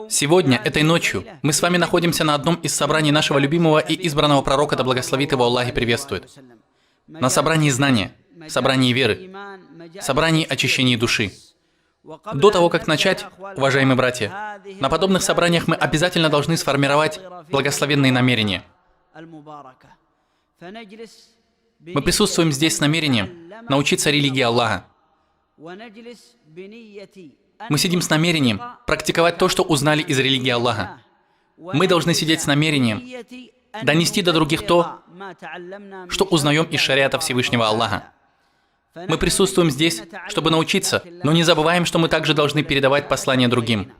Сегодня, этой ночью, мы с вами находимся на одном из собраний нашего любимого и избранного пророка, да благословит его Аллах и приветствует. На собрании знания, собрании веры, собрании очищения души. До того, как начать, уважаемые братья, на подобных собраниях мы обязательно должны сформировать благословенные намерения. Мы присутствуем здесь с намерением научиться религии Аллаха. Мы сидим с намерением практиковать то, что узнали из религии Аллаха. Мы должны сидеть с намерением донести до других то, что узнаем из шариата Всевышнего Аллаха. Мы присутствуем здесь, чтобы научиться, но не забываем, что мы также должны передавать послание другим.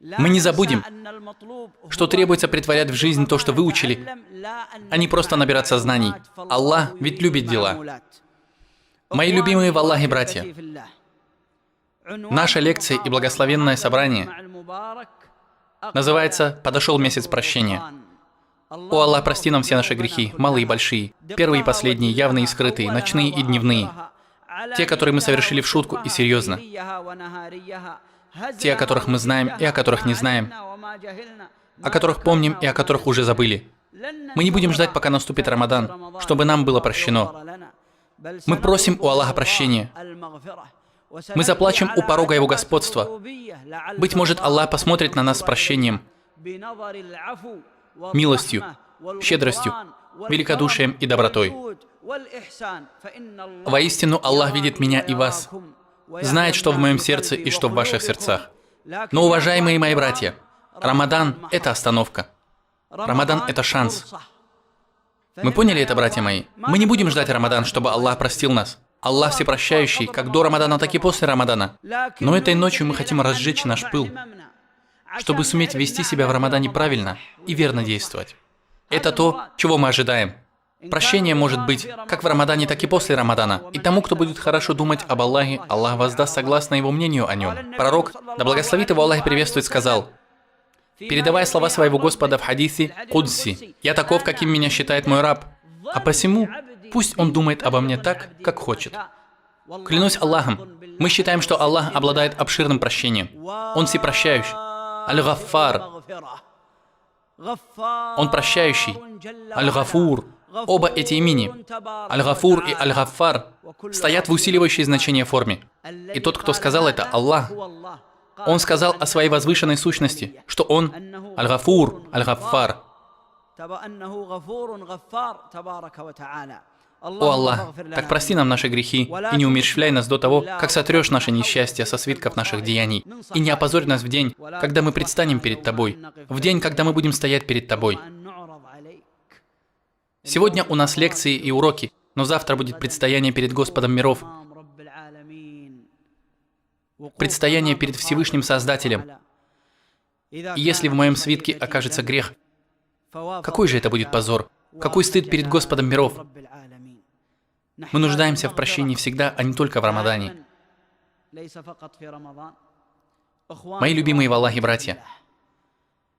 Мы не забудем, что требуется претворять в жизнь то, что выучили, а не просто набираться знаний. Аллах ведь любит дела. Мои любимые в Аллахе братья, наша лекция и благословенное собрание называется «Подошел месяц прощения». О Аллах, прости нам все наши грехи, малые и большие, первые и последние, явные и скрытые, ночные и дневные, те, которые мы совершили в шутку и серьезно, те, о которых мы знаем и о которых не знаем, о которых помним и о которых уже забыли. Мы не будем ждать, пока наступит Рамадан, чтобы нам было прощено. Мы просим у Аллаха прощения. Мы заплачем у порога Его господства. Быть может, Аллах посмотрит на нас с прощением, милостью, щедростью, великодушием и добротой. Воистину, Аллах видит меня и вас, знает, что в моем сердце и что в ваших сердцах. Но, уважаемые мои братья, Рамадан – это остановка. Рамадан – это шанс. Мы поняли это, братья мои? Мы не будем ждать Рамадан, чтобы Аллах простил нас. Аллах всепрощающий, как до Рамадана, так и после Рамадана. Но этой ночью мы хотим разжечь наш пыл, чтобы суметь вести себя в Рамадане правильно и верно действовать. Это то, чего мы ожидаем. Прощение может быть как в Рамадане, так и после Рамадана. И тому, кто будет хорошо думать об Аллахе, Аллах воздаст согласно его мнению о нем. Пророк, да благословит его Аллах и приветствует, сказал, передавая слова своего Господа в хадисе Кудси: «Я таков, каким меня считает мой раб, а посему пусть он думает обо мне так, как хочет». Клянусь Аллахом, мы считаем, что Аллах обладает обширным прощением. Он всепрощающий. Аль-Гаффар. Он прощающий. Аль-Гафур. Оба эти имени, Аль-Гафур и Аль-Гаффар, стоят в усиливающей значение форме. И тот, кто сказал это, Аллах. Он сказал о своей возвышенной сущности, что Он Аль-Гафур, Аль-Гаффар. О Аллах, так прости нам наши грехи и не умерщвляй нас до того, как сотрешь наше несчастье со свитков наших деяний, и не опозорь нас в день, когда мы предстанем перед Тобой, в день, когда мы будем стоять перед Тобой. Сегодня у нас лекции и уроки, но завтра будет предстояние перед Господом миров, предстояние перед Всевышним Создателем. И если в моем свитке окажется грех, какой же это будет позор, какой стыд перед Господом миров? Мы нуждаемся в прощении всегда, а не только в Рамадане. Мои любимые в Аллахе братья,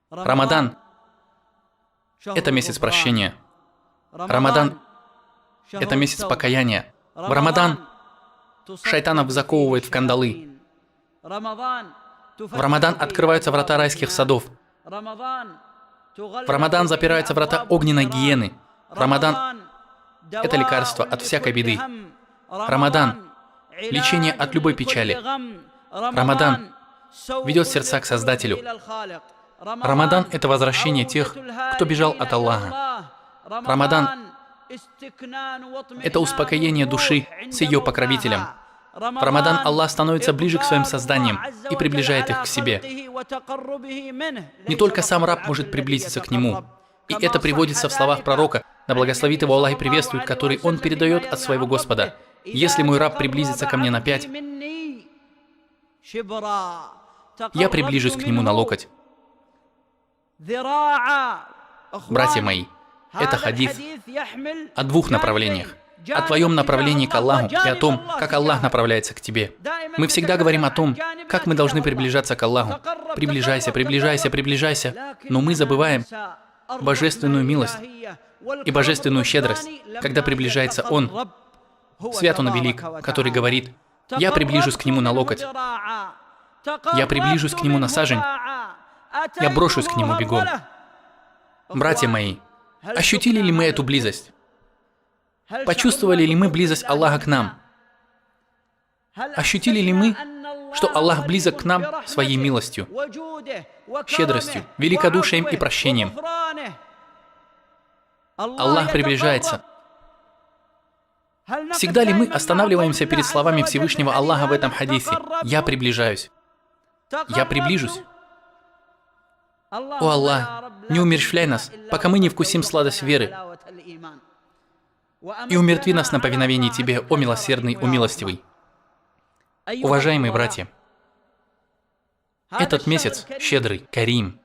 Рамадан – это месяц прощения. Рамадан – это месяц покаяния. В Рамадан шайтанов заковывает в кандалы. В Рамадан открываются врата райских садов. В Рамадан запираются врата огненной гиены. Рамадан – это лекарство от всякой беды. Рамадан – лечение от любой печали. Рамадан ведет сердца к Создателю. Рамадан – это возвращение тех, кто бежал от Аллаха. Рамадан – это успокоение души с ее покровителем. В Рамадан Аллах становится ближе к своим созданиям и приближает их к себе. Не только сам раб может приблизиться к нему. И это приводится в словах пророка, да благословит его Аллах и приветствует, который он передает от своего Господа. «Если мой раб приблизится ко мне на 5, я приближусь к нему на локоть». Братья мои, это хадис о двух направлениях. О твоем направлении к Аллаху и о том, как Аллах направляется к тебе. Мы всегда говорим о том, как мы должны приближаться к Аллаху. Приближайся, приближайся, приближайся. Но мы забываем божественную милость и божественную щедрость, когда приближается Он. Свят Он и велик, который говорит: «Я приближусь к Нему на локоть». Я приближусь к нему на сажень, я брошусь к нему бегом. Братья мои, ощутили ли мы эту близость? Почувствовали ли мы близость Аллаха к нам? Ощутили ли мы, что Аллах близок к нам своей милостью, щедростью, великодушием и прощением? Аллах приближается. Всегда ли мы останавливаемся перед словами Всевышнего Аллаха в этом хадисе? «Я приближаюсь». «Я приближусь». О Аллах, не умерщвляй нас, пока мы не вкусим сладость веры, и умертви нас на повиновении Тебе, о милосердный, о милостивый. Уважаемые братья, этот месяц щедрый, Карим,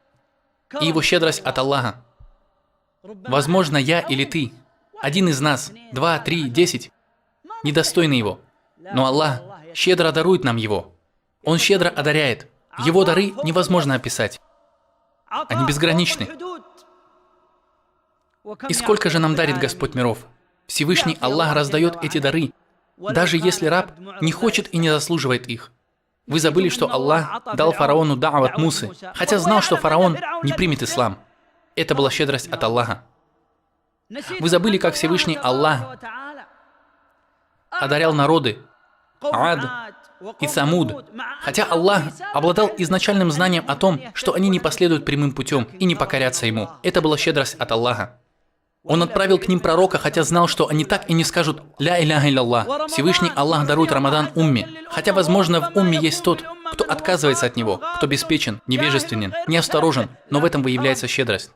и его щедрость от Аллаха. Возможно, я или ты, один из нас, 2, 3, 10, недостойны его, но Аллах щедро дарует нам его. Он щедро одаряет. Его дары невозможно описать. Они безграничны. И сколько же нам дарит Господь миров? Всевышний Аллах раздает эти дары, даже если раб не хочет и не заслуживает их. Вы забыли, что Аллах дал фараону да'ват Мусы, хотя знал, что фараон не примет ислам. Это была щедрость от Аллаха. Вы забыли, как Всевышний Аллах одарял народы Ад и Самуд, хотя Аллах обладал изначальным знанием о том, что они не последуют прямым путем и не покорятся Ему. Это была щедрость от Аллаха. Он отправил к ним пророка, хотя знал, что они так и не скажут «Ля иляха илlallah». Всевышний Аллах дарует Рамадан умме, хотя, возможно, в умме есть тот, кто отказывается от него, кто беспечен, невежественен, неосторожен, но в этом выявляется щедрость.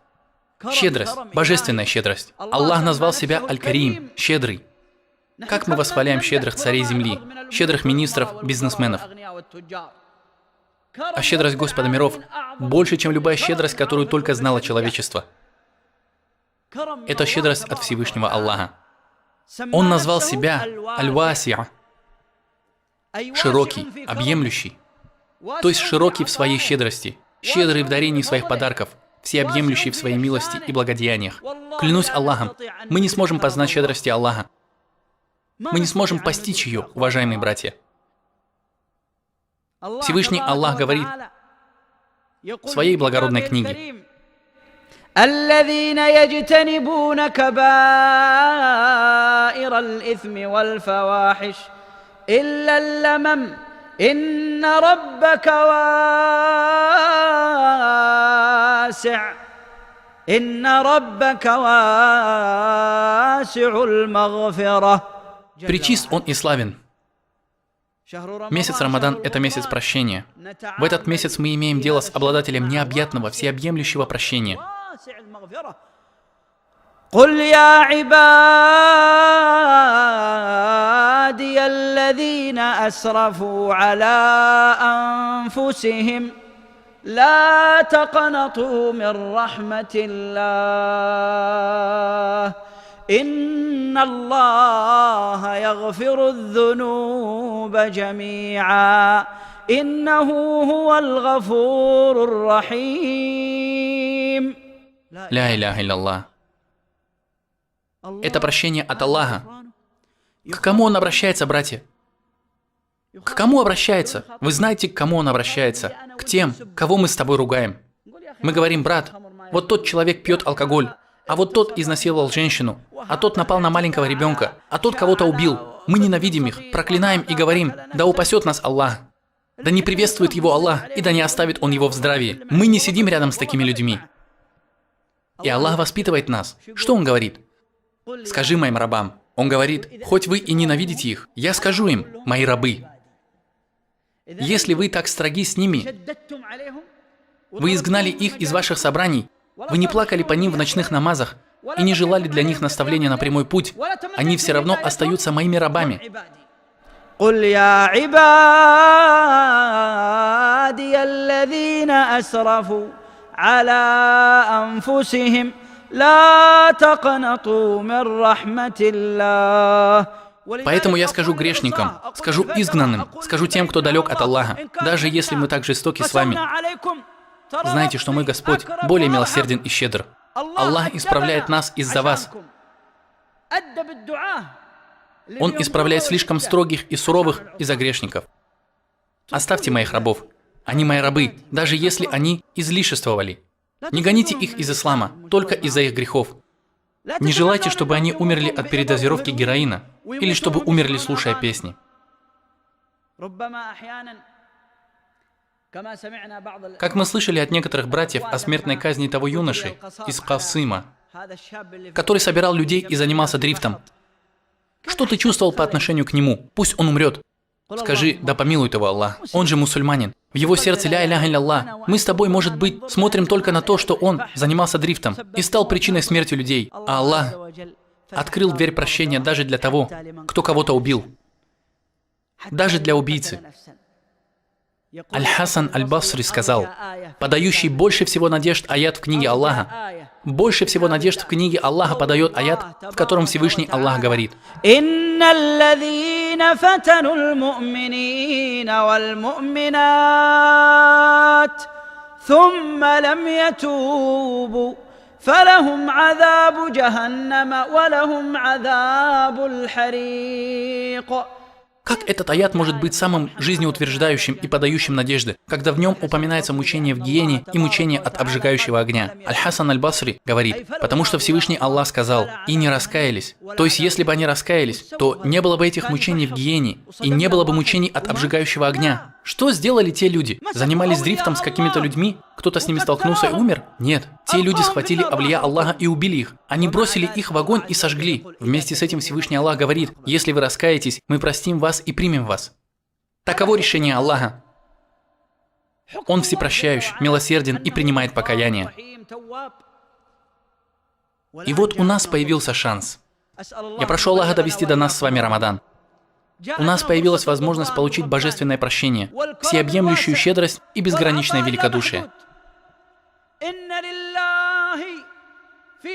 Щедрость, божественная щедрость. Аллах назвал себя Аль-Карим, щедрый. Как мы восхваляем щедрых царей земли, щедрых министров, бизнесменов. А щедрость Господа миров больше, чем любая щедрость, которую только знало человечество. Это щедрость от Всевышнего Аллаха. Он назвал себя Аль-Васи'а, широкий, объемлющий, то есть широкий в своей щедрости, щедрый в дарении своих подарков, всеобъемлющий в своей милости и благодеяниях. Клянусь Аллахом, мы не сможем познать щедрости Аллаха. Мы не сможем постичь ее, уважаемые братья. Всевышний Аллах говорит в своей благородной книге: الذين يجتنبون كبائر الإثم والفواحش إلا اللمم إن ربك واسع المغفرة. Пречист Он и славен. Месяц Рамадан – это месяц прощения. В этот месяц мы имеем дело с обладателем необъятного, всеобъемлющего прощения. قل يا عبادي الذين أسرفوا على أنفسهم لا تقنطوا من رحمة الله إن الله يغفر الذنوب جميعا إنه هو الغفور الرحيم. Ля иляха илlallah. Это прощение от Аллаха. К кому Он обращается, братья? К кому обращается? Вы знаете, к кому Он обращается? К тем, кого мы с тобой ругаем. Мы говорим: брат, вот тот человек пьет алкоголь, а вот тот изнасиловал женщину, а тот напал на маленького ребенка, а тот кого-то убил. Мы ненавидим их, проклинаем и говорим: да упасет нас Аллах, да не приветствует его Аллах, и да не оставит Он его в здравии. Мы не сидим рядом с такими людьми. И Аллах воспитывает нас. Что Он говорит? Скажи моим рабам. Он говорит: хоть вы и ненавидите их, я скажу им: мои рабы. Если вы так строги с ними, вы изгнали их из ваших собраний, вы не плакали по ним в ночных намазах и не желали для них наставления на прямой путь, они все равно остаются моими рабами. قل يا عبادي الذين أسرفوا على أنفسهم لا تقنطوا من رحمة الله. Поэтому я скажу грешникам, скажу изгнанным, скажу тем, кто далек от Аллаха, даже если мы так жестоки с вами. Знайте, что мой Господь более милосерден и щедр. Аллах исправляет нас из-за вас. Он исправляет слишком строгих и суровых из-за грешников. Оставьте моих рабов. Они мои рабы, даже если они излишествовали. Не гоните их из ислама, только из-за их грехов. Не желайте, чтобы они умерли от передозировки героина, или чтобы умерли, слушая песни. Как мы слышали от некоторых братьев о смертной казни того юноши из Касыма, который собирал людей и занимался дрифтом. Что ты чувствовал по отношению к нему? Пусть он умрет. Скажи, да помилует его Аллах. Он же мусульманин. В его сердце ля иляха илля. Мы с тобой, может быть, смотрим только на то, что он занимался дрифтом и стал причиной смерти людей. А Аллах открыл дверь прощения даже для того, кто кого-то убил. Даже для убийцы. Аль-Хасан Аль-Басри сказал, подающий больше всего надежд аят в книге Аллаха. Больше всего надежд в книге Аллаха подает аят, в котором Всевышний Аллах говорит. Как этот аят может быть самым жизнеутверждающим и подающим надежды, когда в нем упоминается мучение в гиене и мучение от обжигающего огня? Аль-Хасан Аль-Басри говорит, потому что Всевышний Аллах сказал, и не раскаялись. То есть, если бы они раскаялись, то не было бы этих мучений в гиене, и не было бы мучений от обжигающего огня. Что сделали те люди? Занимались дрифтом с какими-то людьми? Кто-то с ними столкнулся и умер? Нет. Те люди схватили авлия Аллаха и убили их. Они бросили их в огонь и сожгли. Вместе с этим Всевышний Аллах говорит, если вы раскаетесь, мы простим вас и примем вас. Таково решение Аллаха. Он всепрощающий, милосерден и принимает покаяние. И вот у нас появился шанс. Я прошу Аллаха довести до нас с вами Рамадан. У нас появилась возможность получить божественное прощение, всеобъемлющую щедрость и безграничное великодушие.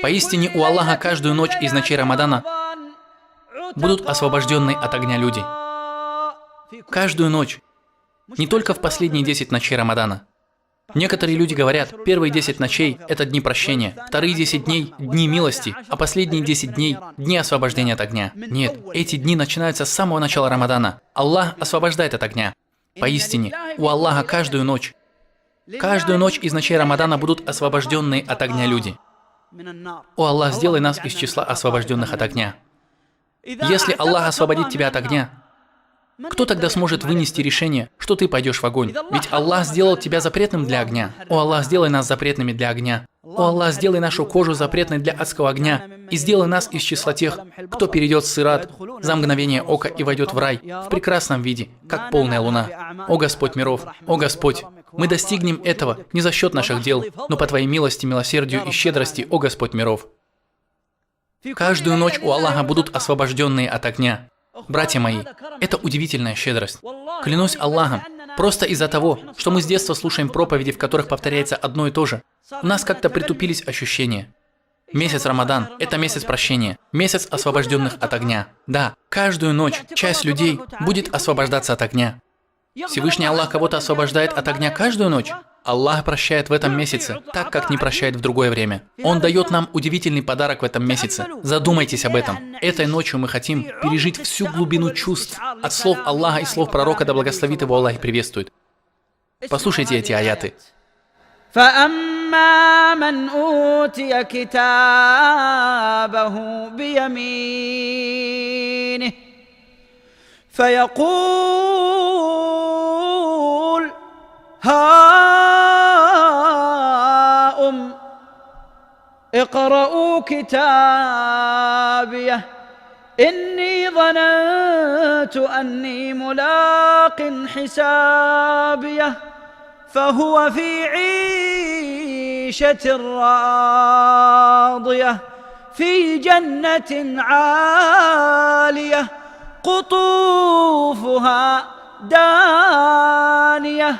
Поистине у Аллаха каждую ночь из ночей Рамадана будут освобожденные от огня люди. Каждую ночь. Не только в последние 10 ночей Рамадана. Некоторые люди говорят, первые 10 ночей – это дни прощения, вторые 10 дней – дни милости, а последние 10 дней – дни освобождения от огня. Нет, эти дни начинаются с самого начала Рамадана. Аллах освобождает от огня. Поистине, у Аллаха каждую ночь из ночей Рамадана будут освобожденные от огня люди. О Аллах, сделай нас из числа освобожденных от огня. Если Аллах освободит тебя от огня, кто тогда сможет вынести решение, что ты пойдешь в огонь? Ведь Аллах сделал тебя запретным для огня. О Аллах, сделай нас запретными для огня. О Аллах, сделай нашу кожу запретной для адского огня. И сделай нас из числа тех, кто перейдет сират за мгновение ока и войдет в рай в прекрасном виде, как полная луна. О Господь миров, о Господь, мы достигнем этого не за счет наших дел, но по Твоей милости, милосердию и щедрости, о Господь миров. Каждую ночь у Аллаха будут освобожденные от огня. Братья мои, это удивительная щедрость. Клянусь Аллахом, просто из-за того, что мы с детства слушаем проповеди, в которых повторяется одно и то же, у нас как-то притупились ощущения. Месяц Рамадан – это месяц прощения, месяц освобожденных от огня. Да, каждую ночь часть людей будет освобождаться от огня. Всевышний Аллах кого-то освобождает от огня каждую ночь. Аллах прощает в этом месяце, так как не прощает в другое время. Он дает нам удивительный подарок в этом месяце. Задумайтесь об этом. Этой ночью мы хотим пережить всю глубину чувств от слов Аллаха и слов пророка, да благословит его Аллах и приветствует. Послушайте эти аяты. فأما من أوتي كتابه بيمينه فيقول هاؤم اقرءوا كتابيه إني ظننت أني ملاق حسابيه فهو في عيشة راضية في جنة عالية قطوفها دانية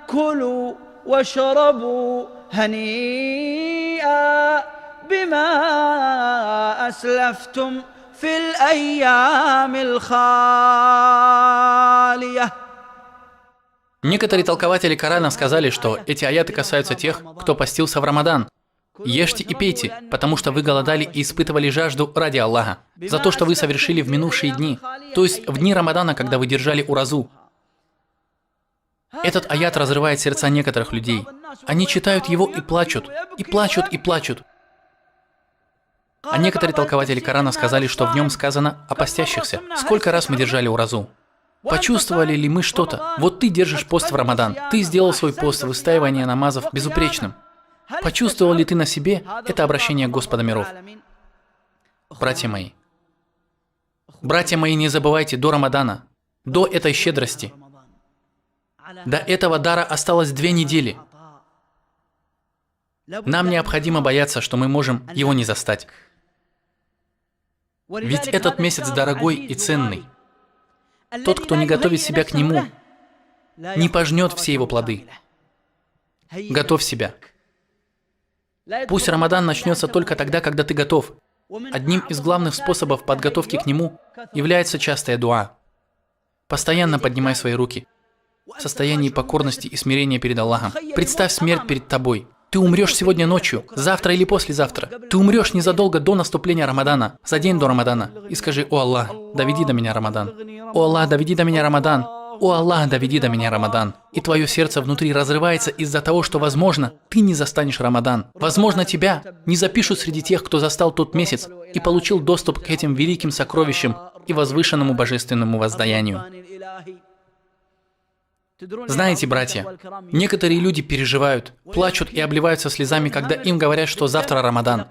كلوا واشربوا هنيئا بما أسلفتم في الأيام الخالية. Некоторые толкователи Корана сказали, что эти аяты касаются тех, кто постился в Рамадан. Ешьте и пейте, потому что вы голодали и испытывали жажду ради Аллаха, за то, что вы совершили в минувшие дни, то есть в дни Рамадана, когда вы держали уразу. Этот аят разрывает сердца некоторых людей. Они читают его и плачут, и плачут, и плачут. А некоторые толкователи Корана сказали, что в нем сказано о постящихся. Сколько раз мы держали уразу? Почувствовали ли мы что-то? Вот ты держишь пост в Рамадан. Ты сделал свой пост выстаивания намазов безупречным. Почувствовал ли ты на себе это обращение Господа миров? Братья мои, не забывайте, до Рамадана, до этой щедрости, до этого дара осталось 2 недели. Нам необходимо бояться, что мы можем его не застать. Ведь этот месяц дорогой и ценный. Тот, кто не готовит себя к нему, не пожнет все его плоды. Готовь себя. Пусть Рамадан начнется только тогда, когда ты готов. Одним из главных способов подготовки к нему является частая дуа. Постоянно поднимай свои руки в состоянии покорности и смирения перед Аллахом. Представь смерть перед тобой. Ты умрешь сегодня ночью, завтра или послезавтра. Ты умрешь незадолго до наступления Рамадана, за день до Рамадана. И скажи: «О Аллах, доведи до меня Рамадан. О Аллах, доведи до меня Рамадан. О Аллах, доведи до меня Рамадан». И твое сердце внутри разрывается из-за того, что, возможно, ты не застанешь Рамадан. Возможно, тебя не запишут среди тех, кто застал тот месяц и получил доступ к этим великим сокровищам и возвышенному божественному воздаянию. Знаете, братья, некоторые люди переживают, плачут и обливаются слезами, когда им говорят, что завтра Рамадан.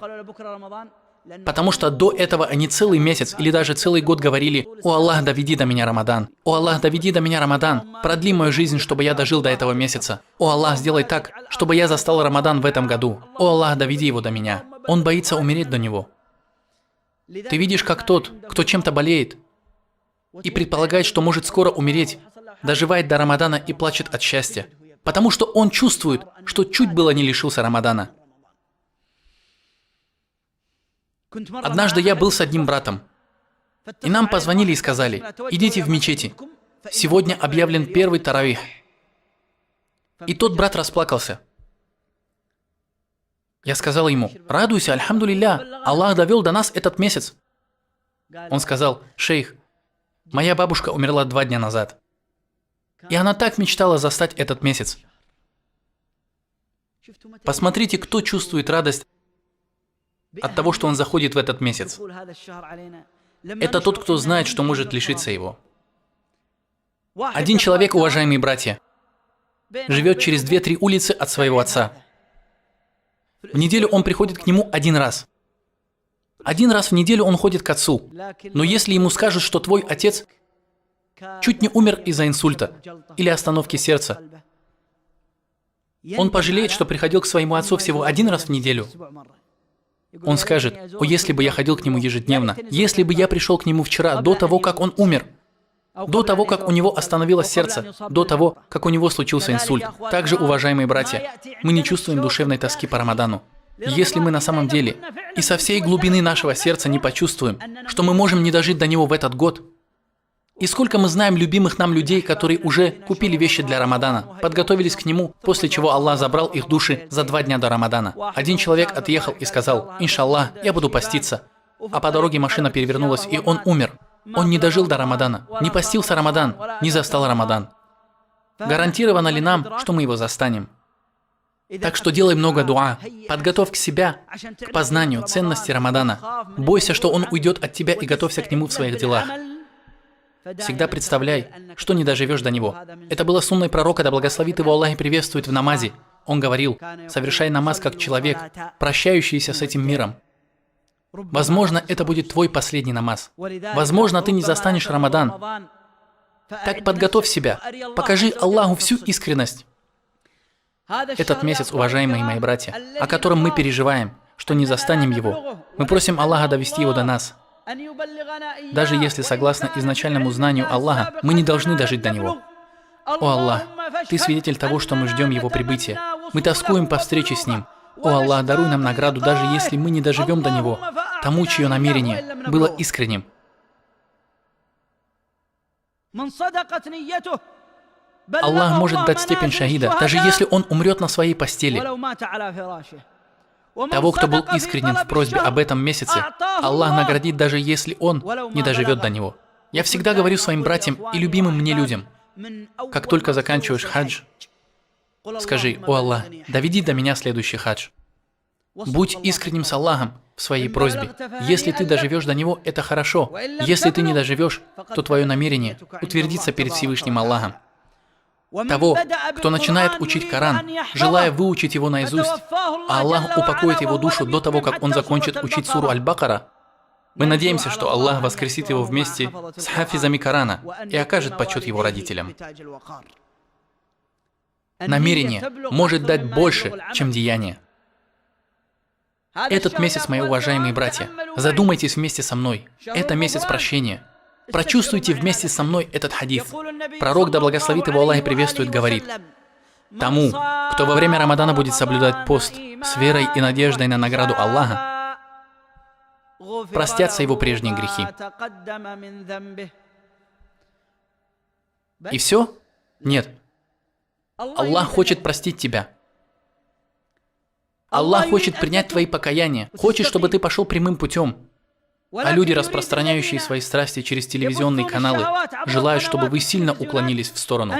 Потому что до этого они целый месяц или даже целый год говорили: «О Аллах, доведи до меня Рамадан! О Аллах, доведи до меня Рамадан! Продли мою жизнь, чтобы я дожил до этого месяца! О Аллах, сделай так, чтобы я застал Рамадан в этом году! О Аллах, доведи его до меня!» Он боится умереть до него. Ты видишь, как тот, кто чем-то болеет и предполагает, что может скоро умереть, доживает до Рамадана и плачет от счастья, потому что он чувствует, что чуть было не лишился Рамадана. Однажды я был с одним братом, и нам позвонили и сказали: «Идите в мечети, сегодня объявлен первый таравих». И тот брат расплакался. Я сказал ему: «Радуйся, альхамдулилля, Аллах довел до нас этот месяц». Он сказал: «Шейх, моя бабушка умерла 2 дня назад. И она так мечтала застать этот месяц». Посмотрите, кто чувствует радость от того, что он заходит в этот месяц. Это тот, кто знает, что может лишиться его. Один человек, уважаемые братья, живет через 2-3 улицы от своего отца. В неделю он приходит к нему 1 раз. 1 раз в неделю он ходит к отцу. Но если ему скажут, что твой отец чуть не умер из-за инсульта или остановки сердца, он пожалеет, что приходил к своему отцу всего 1 раз в неделю. Он скажет: «О, если бы я ходил к нему ежедневно, если бы я пришел к нему вчера, до того, как он умер, до того, как у него остановилось сердце, до того, как у него случился инсульт». Также, уважаемые братья, мы не чувствуем душевной тоски по Рамадану. Если мы на самом деле и со всей глубины нашего сердца не почувствуем, что мы можем не дожить до него в этот год. И сколько мы знаем любимых нам людей, которые уже купили вещи для Рамадана, подготовились к нему, после чего Аллах забрал их души за 2 дня до Рамадана. Один человек отъехал и сказал: «Иншаллах, я буду поститься». А по дороге машина перевернулась, и он умер. Он не дожил до Рамадана, не постился Рамадан, не застал Рамадан. Гарантировано ли нам, что мы его застанем? Так что делай много дуа, подготовь себя к познанию ценности Рамадана. Бойся, что он уйдет от тебя, и готовься к нему в своих делах. Всегда представляй, что не доживешь до него. Это было сунной пророка, да благословит его Аллах и приветствует, в намазе. Он говорил: «Совершай намаз как человек, прощающийся с этим миром». Возможно, это будет твой последний намаз. Возможно, ты не застанешь Рамадан. Так подготовь себя, покажи Аллаху всю искренность. Этот месяц, уважаемые мои братья, о котором мы переживаем, что не застанем его, мы просим Аллаха довести его до нас. Даже если, согласно изначальному знанию Аллаха, мы не должны дожить до него. О Аллах, Ты свидетель того, что мы ждем Его прибытия. Мы тоскуем по встрече с Ним. О Аллах, даруй нам награду, даже если мы не доживем до Него, тому, чье намерение было искренним. Аллах может дать степень шахида, даже если он умрет на своей постели. Того, кто был искренен в просьбе об этом месяце, Аллах наградит, даже если он не доживет до него. Я всегда говорю своим братьям и любимым мне людям: Как только заканчиваешь хадж, скажи: «О Аллах, доведи до меня следующий хадж». Будь искренним с Аллахом в своей просьбе. Если ты доживешь до него, это хорошо. Если ты не доживешь, то твое намерение утвердится перед Всевышним Аллахом. Того, кто начинает учить Коран, желая выучить его наизусть, а Аллах упокоит его душу до того, как он закончит учить суру Аль-Бакара, мы надеемся, что Аллах воскресит его вместе с хафизами Корана и окажет почет его родителям. Намерение может дать больше, чем деяние. Этот месяц, мои уважаемые братья, задумайтесь вместе со мной. Это месяц прощения. Прочувствуйте вместе со мной этот хадис. Пророк, да благословит его Аллах и приветствует, говорит: тому, кто во время Рамадана будет соблюдать пост с верой и надеждой на награду Аллаха, простятся его прежние грехи. И все? Нет. Аллах хочет простить тебя. Аллах хочет принять твои покаяния, хочет, чтобы ты пошел прямым путем. А люди, распространяющие свои страсти через телевизионные каналы, желают, чтобы вы сильно уклонились в сторону.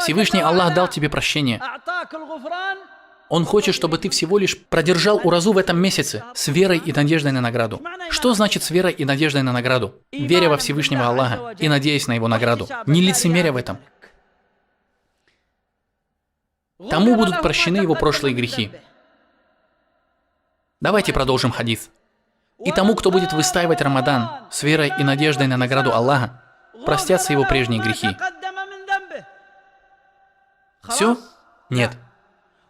Всевышний Аллах дал тебе прощение. Он хочет, чтобы ты всего лишь продержал уразу в этом месяце с верой и надеждой на награду. Что значит с верой и надеждой на награду? Веря во Всевышнего Аллаха и надеясь на его награду. Не лицемеря в этом. Тому будут прощены его прошлые грехи. Давайте продолжим хадис. И тому, кто будет выстаивать Рамадан с верой и надеждой на награду Аллаха, простятся его прежние грехи. Все? Нет.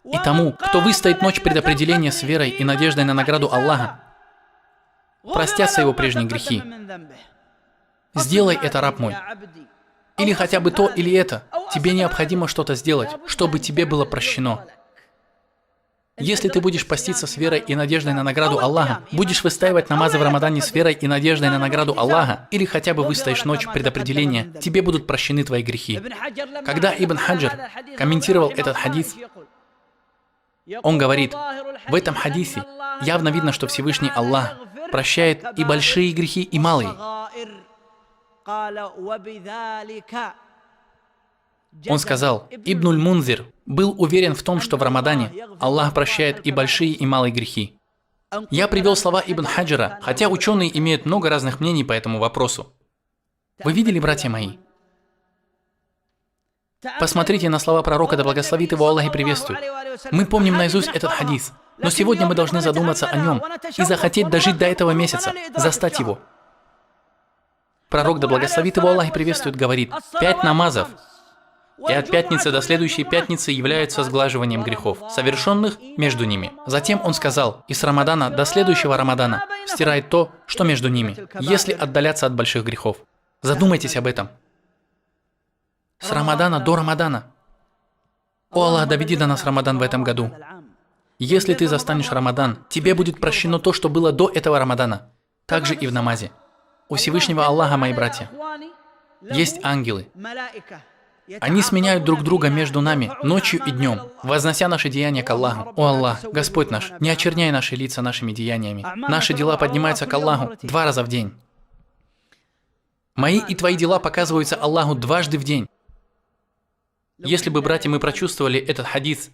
И тому, кто выстоит ночь предопределения с верой и надеждой на награду Аллаха, простятся его прежние грехи. Сделай это, раб мой. Или хотя бы то, или это. Тебе необходимо что-то сделать, чтобы тебе было прощено. Если ты будешь поститься с верой и надеждой на награду Аллаха, будешь выстаивать намазы в Рамадане с верой и надеждой на награду Аллаха, или хотя бы выстоишь ночь предопределения, тебе будут прощены твои грехи. Когда Ибн Хаджар комментировал этот хадис, он говорит: в этом хадисе явно видно, что Всевышний Аллах прощает и большие грехи, и малые. Он сказал: Ибнуль Мунзир был уверен в том, что в Рамадане Аллах прощает и большие, и малые грехи. Я привел слова Ибн Хаджара, хотя ученые имеют много разных мнений по этому вопросу. Вы видели, братья мои? Посмотрите на слова пророка, да благословит его Аллах и приветствует. Мы помним наизусть этот хадис, но сегодня мы должны задуматься о нем и захотеть дожить до этого месяца, застать его. Пророк, да благословит его Аллах и приветствует, говорит: 5 намазов и от пятницы до следующей пятницы являются сглаживанием грехов, совершенных между ними. Затем он сказал: и с Рамадана до следующего Рамадана стирает то, что между ними, если отдаляться от больших грехов. Задумайтесь об этом. С Рамадана до Рамадана. О Аллах, доведи до нас Рамадан в этом году. Если ты застанешь Рамадан, тебе будет прощено то, что было до этого Рамадана. Также и в намазе. У Всевышнего Аллаха, мои братья, есть ангелы. Они сменяют друг друга между нами ночью и днем, вознося наши деяния к Аллаху. О Аллах, Господь наш, не очерняй наши лица нашими деяниями. Наши дела поднимаются к Аллаху 2 раза в день. Мои и твои дела показываются Аллаху дважды в день. Если бы, братья, мы прочувствовали этот хадис,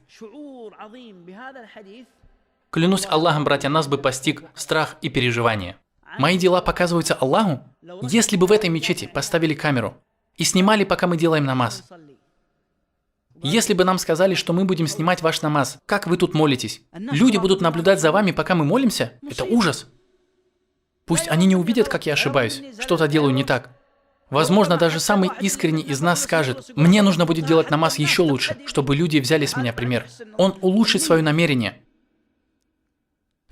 клянусь Аллахом, братья, нас бы постиг страх и переживание. Мои дела показываются Аллаху? Если бы в этой мечети поставили камеру и снимали, пока мы делаем намаз. Если бы нам сказали, что мы будем снимать ваш намаз, как вы тут молитесь, люди будут наблюдать за вами, пока мы молимся, это ужас. Пусть они не увидят, как я ошибаюсь, что-то делаю не так. Возможно, даже самый искренний из нас скажет: мне нужно будет делать намаз еще лучше, чтобы люди взяли с меня пример. Он улучшит свое намерение.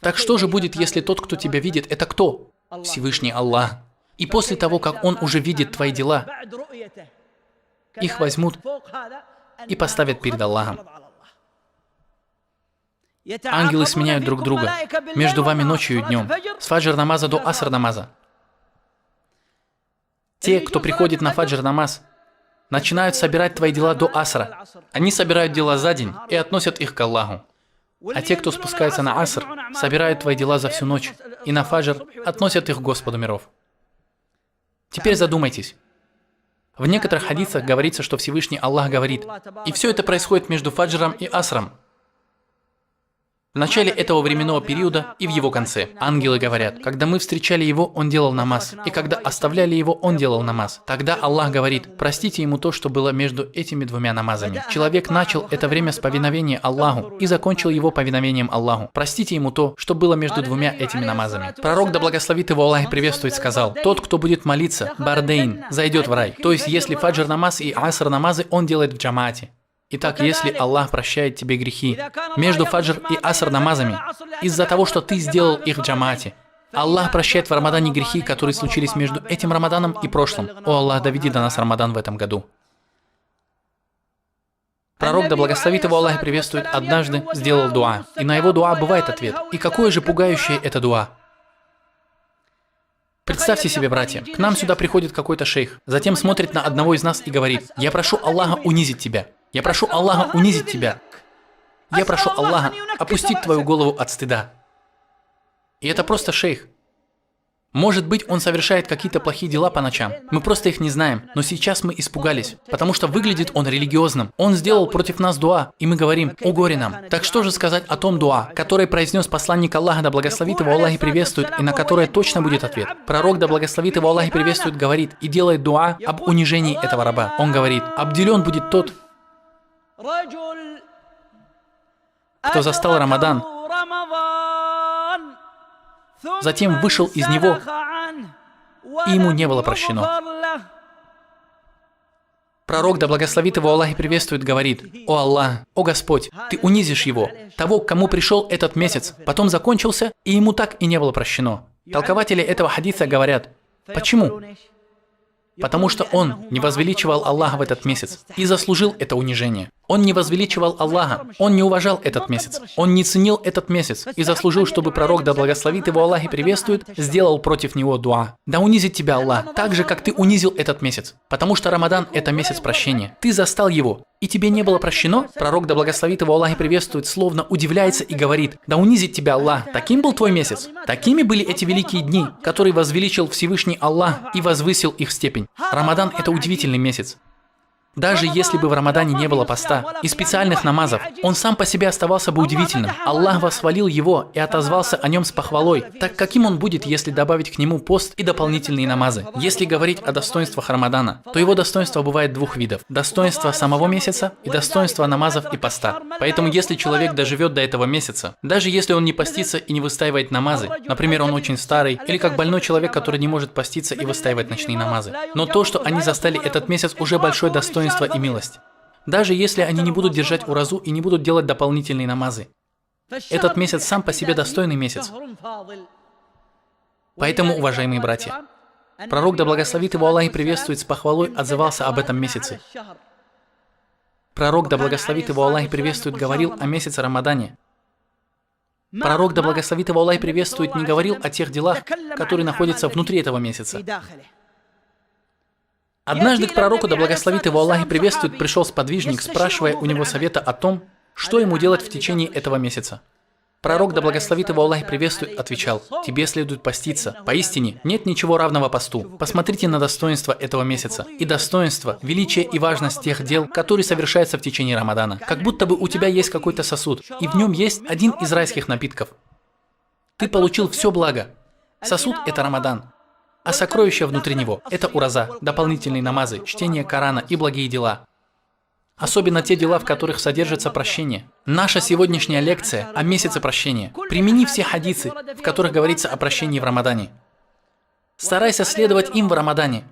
Так что же будет, если тот, кто тебя видит, это кто? Всевышний Аллах. И после того, как Он уже видит твои дела, их возьмут и поставят перед Аллахом. Ангелы сменяют друг друга между вами ночью и днем, с фаджр намаза до аср намаза. Те, кто приходит на фаджр намаз, начинают собирать твои дела до асра. Они собирают дела за день и относят их к Аллаху. А те, кто спускается на аср, собирают твои дела за всю ночь, и на фаджр относят их к Господу миров. Теперь задумайтесь. В некоторых хадисах говорится, что Всевышний Аллах говорит, и все это происходит между фаджром и асром. В начале этого временного периода и в его конце. Ангелы говорят, когда мы встречали его, он делал намаз, и когда оставляли его, он делал намаз. Тогда Аллах говорит, простите ему то, что было между этими двумя намазами. Человек начал это время с повиновения Аллаху и закончил его повиновением Аллаху. Простите ему то, что было между двумя этими намазами. Пророк, да благословит его Аллах и приветствует, сказал, тот, кто будет молиться, бардейн, зайдет в рай. То есть, если фаджр намаз и аср намазы он делает в джамаате. Итак, если Аллах прощает тебе грехи между фаджр и аср намазами, из-за того, что ты сделал их в джамаате, Аллах прощает в Рамадане грехи, которые случились между этим Рамаданом и прошлым. О Аллах, доведи до нас Рамадан в этом году. Пророк, да благословит его Аллах и приветствует, однажды сделал дуа, и на его дуа бывает ответ. И какое же пугающее это дуа. Представьте себе, братья, к нам сюда приходит какой-то шейх, затем смотрит на одного из нас и говорит, «Я прошу Аллаха унизить тебя. Я прошу Аллаха унизить тебя. Я прошу Аллаха опустить твою голову от стыда». И это просто шейх. Может быть, он совершает какие-то плохие дела по ночам. Мы просто их не знаем. Но сейчас мы испугались, потому что выглядит он религиозным. Он сделал против нас дуа, и мы говорим, о горе нам. Так что же сказать о том дуа, который произнес посланник Аллаха, да благословит его Аллах и приветствует, и на которое точно будет ответ. Пророк, да благословит его Аллах и приветствует, говорит и делает дуа об унижении этого раба. Он говорит, обделен будет тот, кто застал Рамадан, затем вышел из него, и ему не было прощено. Пророк, да благословит его Аллах и приветствует, говорит, «О Аллах, о Господь, Ты унизишь его, того, к кому пришел этот месяц, потом закончился, и ему так и не было прощено». Толкователи этого хадиса говорят, почему? Потому что он не возвеличивал Аллаха в этот месяц и заслужил это унижение. Он не возвеличивал Аллаха, он не уважал этот месяц, он не ценил этот месяц и заслужил, чтобы пророк, да благословит его Аллах и приветствует, сделал против него дуа. Да унизит тебя Аллах, так же, как ты унизил этот месяц. Потому что Рамадан – это месяц прощения. Ты застал его, и тебе не было прощено? Пророк, да благословит его Аллах и приветствует, словно удивляется и говорит, да унизит тебя Аллах, таким был твой месяц. Такими были эти великие дни, которые возвеличил Всевышний Аллах и возвысил их степень. Рамадан – это удивительный месяц. Даже если бы в Рамадане не было поста и специальных намазов, он сам по себе оставался бы удивительным. Аллах восхвалил его и отозвался о нем с похвалой. Так каким он будет, если добавить к нему пост и дополнительные намазы? Если говорить о достоинствах Рамадана, то его достоинство бывает двух видов. Достоинство самого месяца и достоинство намазов и поста. Поэтому если человек доживет до этого месяца, даже если он не постится и не выстаивает намазы, например, он очень старый, или как больной человек, который не может поститься и выстаивать ночные намазы, но то, что они застали этот месяц, уже большое достоинство и милость. Даже если они не будут держать уразу и не будут делать дополнительные намазы. Этот месяц сам по себе достойный месяц. Поэтому, уважаемые братья, пророк, да благословит его Аллах и приветствует, с похвалой отзывался об этом месяце. Пророк, да благословит его Аллах и приветствует, говорил о месяце Рамадане. Пророк, да благословит его Аллах и приветствует, не говорил о тех делах, которые находятся внутри этого месяца. Однажды к пророку, да благословит его Аллах и приветствует, пришел сподвижник, спрашивая у него совета о том, что ему делать в течение этого месяца. Пророк, да благословит его Аллах и приветствует, отвечал, тебе следует поститься. Поистине, нет ничего равного посту. Посмотрите на достоинство этого месяца. И достоинство, величие и важность тех дел, которые совершаются в течение Рамадана. Как будто бы у тебя есть какой-то сосуд, и в нем есть один из райских напитков. Ты получил все благо. Сосуд – это Рамадан. А сокровища внутри него – это ураза, дополнительные намазы, чтение Корана и благие дела. Особенно те дела, в которых содержится прощение. Наша сегодняшняя лекция о месяце прощения. Примени все хадисы, в которых говорится о прощении в Рамадане. Старайся следовать им в Рамадане.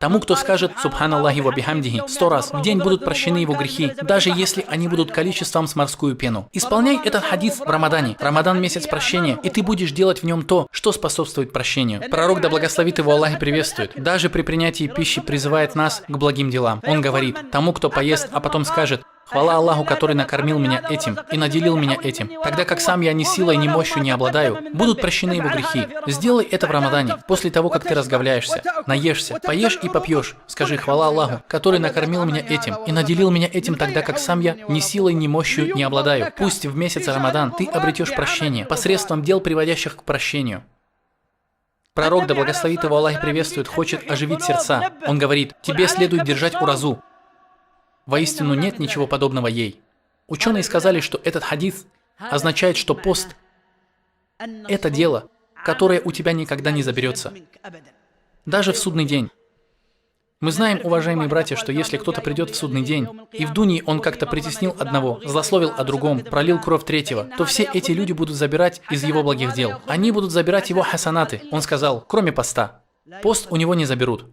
Тому, кто скажет «Субханаллахи ва бихамдихи» 100 раз, в день будут прощены его грехи, даже если они будут количеством с морскую пену. Исполняй этот хадис в Рамадане. Рамадан – месяц прощения, и ты будешь делать в нем то, что способствует прощению. Пророк, да благословит его Аллах и приветствует, даже при принятии пищи призывает нас к благим делам. Он говорит, тому, кто поест, а потом скажет Хвала Аллаху, который накормил меня этим и наделил меня этим, тогда как сам я ни силой, ни мощью не обладаю, будут прощены его грехи. Сделай это в Рамадане, после того, как ты разговляешься, наешься, поешь и попьешь. Скажи: хвала Аллаху, который накормил меня этим и наделил меня этим, тогда как сам я ни силой, ни мощью не обладаю. Пусть в месяц Рамадан ты обретешь прощение посредством дел, приводящих к прощению. Пророк, да благословит его Аллах и приветствует, хочет оживить сердца. Он говорит: тебе следует держать уразу. Воистину нет ничего подобного ей. Ученые сказали, что этот хадис означает, что пост – это дело, которое у тебя никогда не заберется. Даже в судный день. Мы знаем, уважаемые братья, что если кто-то придет в судный день, и в Дунии он как-то притеснил одного, злословил о другом, пролил кровь третьего, то все эти люди будут забирать из его благих дел. Они будут забирать его хасанаты. Он сказал, кроме поста. Пост у него не заберут.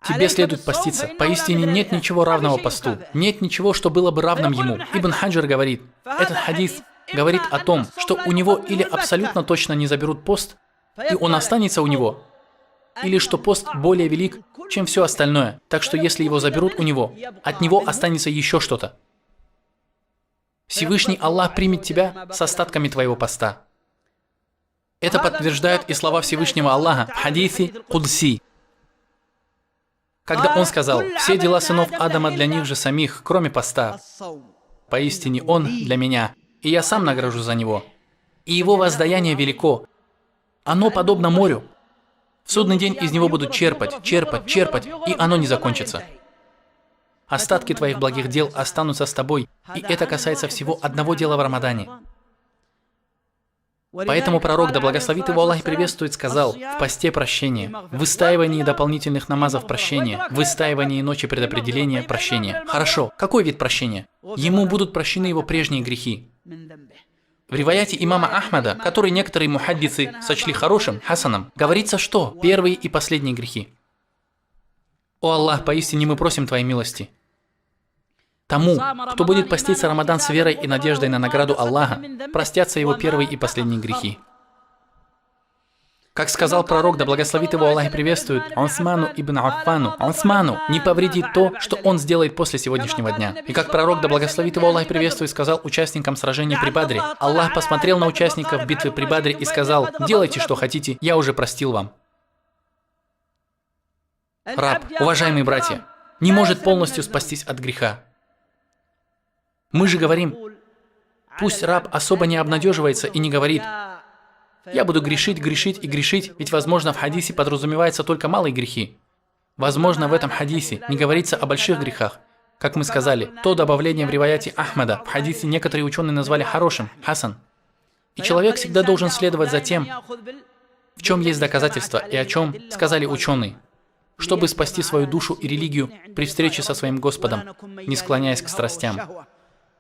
Тебе следует поститься. Поистине нет ничего равного посту. Нет ничего, что было бы равным ему. Ибн Хаджар говорит, этот хадис говорит о том, что у него или абсолютно точно не заберут пост, и он останется у него, или что пост более велик, чем все остальное, так что если его заберут у него, от него останется еще что-то. Всевышний Аллах примет тебя с остатками твоего поста. Это подтверждают и слова Всевышнего Аллаха в хадисе Кудси, когда он сказал: «Все дела сынов Адама для них же самих, кроме поста. Поистине он для меня, и я сам награжу за него. И его воздаяние велико. Оно подобно морю. В судный день из него будут черпать, черпать, черпать, и оно не закончится. Остатки твоих благих дел останутся с тобой, и это касается всего одного дела в Рамадане». Поэтому пророк, да благословит его Аллах и приветствует, сказал: в посте прощение, в выстаивании дополнительных намазов прощение, в выстаивании ночи предопределения прощение. Хорошо, какой вид прощения? Ему будут прощены его прежние грехи. В риваяте имама Ахмада, который некоторые мухаддисы сочли хорошим, хасаном, говорится, что первые и последние грехи. О Аллах, поистине мы просим Твоей милости. Тому, кто будет поститься Рамадан с верой и надеждой на награду Аллаха, простятся его первые и последние грехи. Как сказал пророк, да благословит его Аллах и приветствует, Усману ибн Аффану, Усману не повредит то, что он сделает после сегодняшнего дня. И как пророк, да благословит его Аллах и приветствует, сказал участникам сражения при Бадре, Аллах посмотрел на участников битвы при Бадре и сказал: делайте, что хотите, я уже простил вам. Раб, уважаемые братья, не может полностью спастись от греха. Мы же говорим, пусть раб особо не обнадеживается и не говорит: я буду грешить, грешить и грешить, ведь, возможно, в хадисе подразумеваются только малые грехи. Возможно, в этом хадисе не говорится о больших грехах. Как мы сказали, то добавление в риваяте Ахмада в хадисе некоторые ученые назвали хорошим, хасан. И человек всегда должен следовать за тем, в чем есть доказательства и о чем сказали ученые, чтобы спасти свою душу и религию при встрече со своим Господом, не склоняясь к страстям.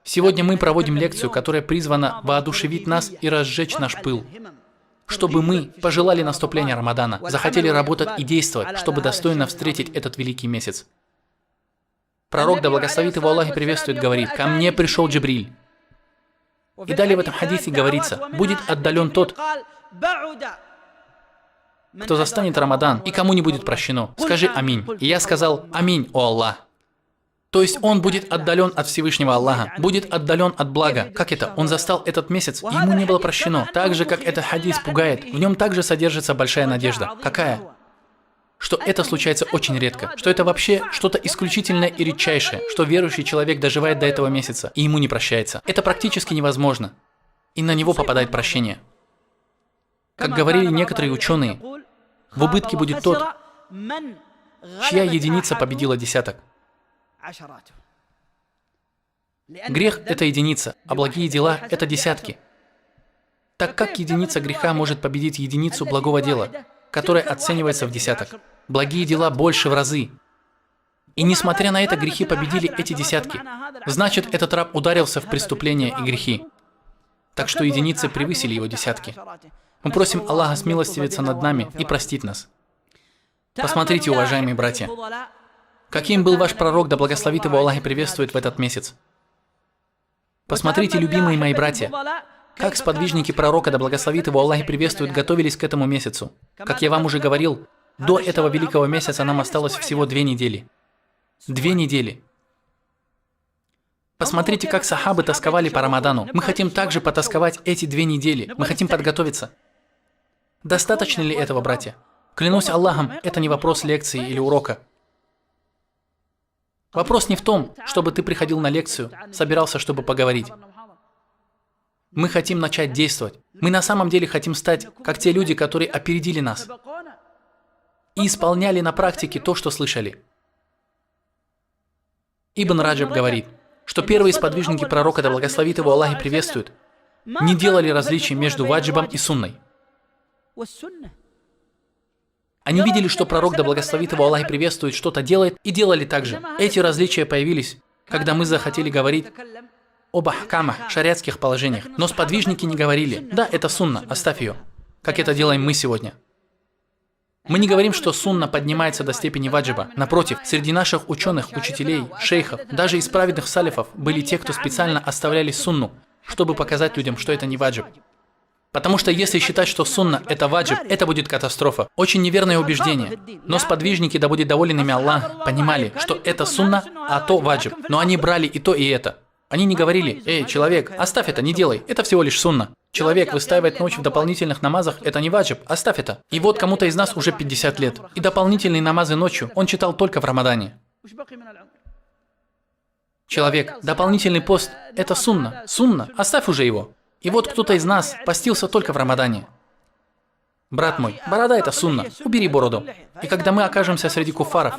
Сегодня мы проводим лекцию, которая призвана воодушевить нас и разжечь наш пыл, чтобы мы пожелали наступления Рамадана, захотели работать и действовать, чтобы достойно встретить этот великий месяц. Пророк, да благословит его Аллах и приветствует, говорит: «Ко мне пришел Джибриль». И далее в этом хадисе говорится: будет отдален тот, кто застанет Рамадан, и кому не будет прощено. Скажи аминь. И я сказал: аминь, о Аллах. То есть он будет отдален от Всевышнего Аллаха, будет отдален от блага. Как это? Он застал этот месяц, и ему не было прощено. Так же, как этот хадис пугает, в нем также содержится большая надежда. Какая? Что это случается очень редко, что это вообще что-то исключительное и редчайшее, что верующий человек доживает до этого месяца, и ему не прощается. Это практически невозможно, и на него попадает прощение. Как говорили некоторые ученые, в убытке будет тот, чья единица победила десяток. Грех – это единица, а благие дела – это десятки. Так как единица греха может победить единицу благого дела, которое оценивается в десяток? Благие дела больше в разы. И несмотря на это, грехи победили эти десятки. Значит, этот раб ударился в преступления и грехи. Так что единицы превысили его десятки. Мы просим Аллаха смилостивиться над нами и простить нас. Посмотрите, уважаемые братья, каким был ваш пророк, да благословит его Аллах и приветствует в этот месяц. Посмотрите, любимые мои братья, как сподвижники пророка, да благословит его Аллах и приветствует, готовились к этому месяцу. Как я вам уже говорил, до этого великого месяца нам осталось всего 2 недели. 2 недели. Посмотрите, как сахабы тосковали по Рамадану. Мы хотим также потосковать эти 2 недели. Мы хотим подготовиться. Достаточно ли этого, братья? Клянусь Аллахом, это не вопрос лекции или урока. Вопрос не в том, чтобы ты приходил на лекцию, собирался, чтобы поговорить. Мы хотим начать действовать. Мы на самом деле хотим стать, как те люди, которые опередили нас и исполняли на практике то, что слышали. Ибн Раджаб говорит, что первые сподвижники пророка, да благословит его Аллах и приветствует, не делали различий между ваджибом и сунной. Они видели, что пророк, да благословит его Аллах и приветствует, что-то делает, и делали так же. Эти различия появились, когда мы захотели говорить об ахкамах, шариатских положениях. Но сподвижники не говорили, да, это сунна, оставь ее, как это делаем мы сегодня. Мы не говорим, что сунна поднимается до степени ваджиба. Напротив, среди наших ученых, учителей, шейхов, даже из праведных салифов, были те, кто специально оставляли сунну, чтобы показать людям, что это не ваджиб. Потому что если считать, что сунна – это ваджиб, это будет катастрофа. Очень неверное убеждение. Но сподвижники, да будет доволен ими Аллах, понимали, что это сунна, а то ваджиб. Но они брали и то, и это. Они не говорили, эй, человек, оставь это, не делай, это всего лишь сунна. Человек выстаивает ночь в дополнительных намазах, это не ваджиб, оставь это. И вот кому-то из нас уже 50 лет. И дополнительные намазы ночью он читал только в Рамадане. Человек, дополнительный пост – это сунна. Сунна, оставь уже его. И вот кто-то из нас постился только в Рамадане. Брат мой, борода – это сунна, убери бороду. И когда мы окажемся среди куфаров,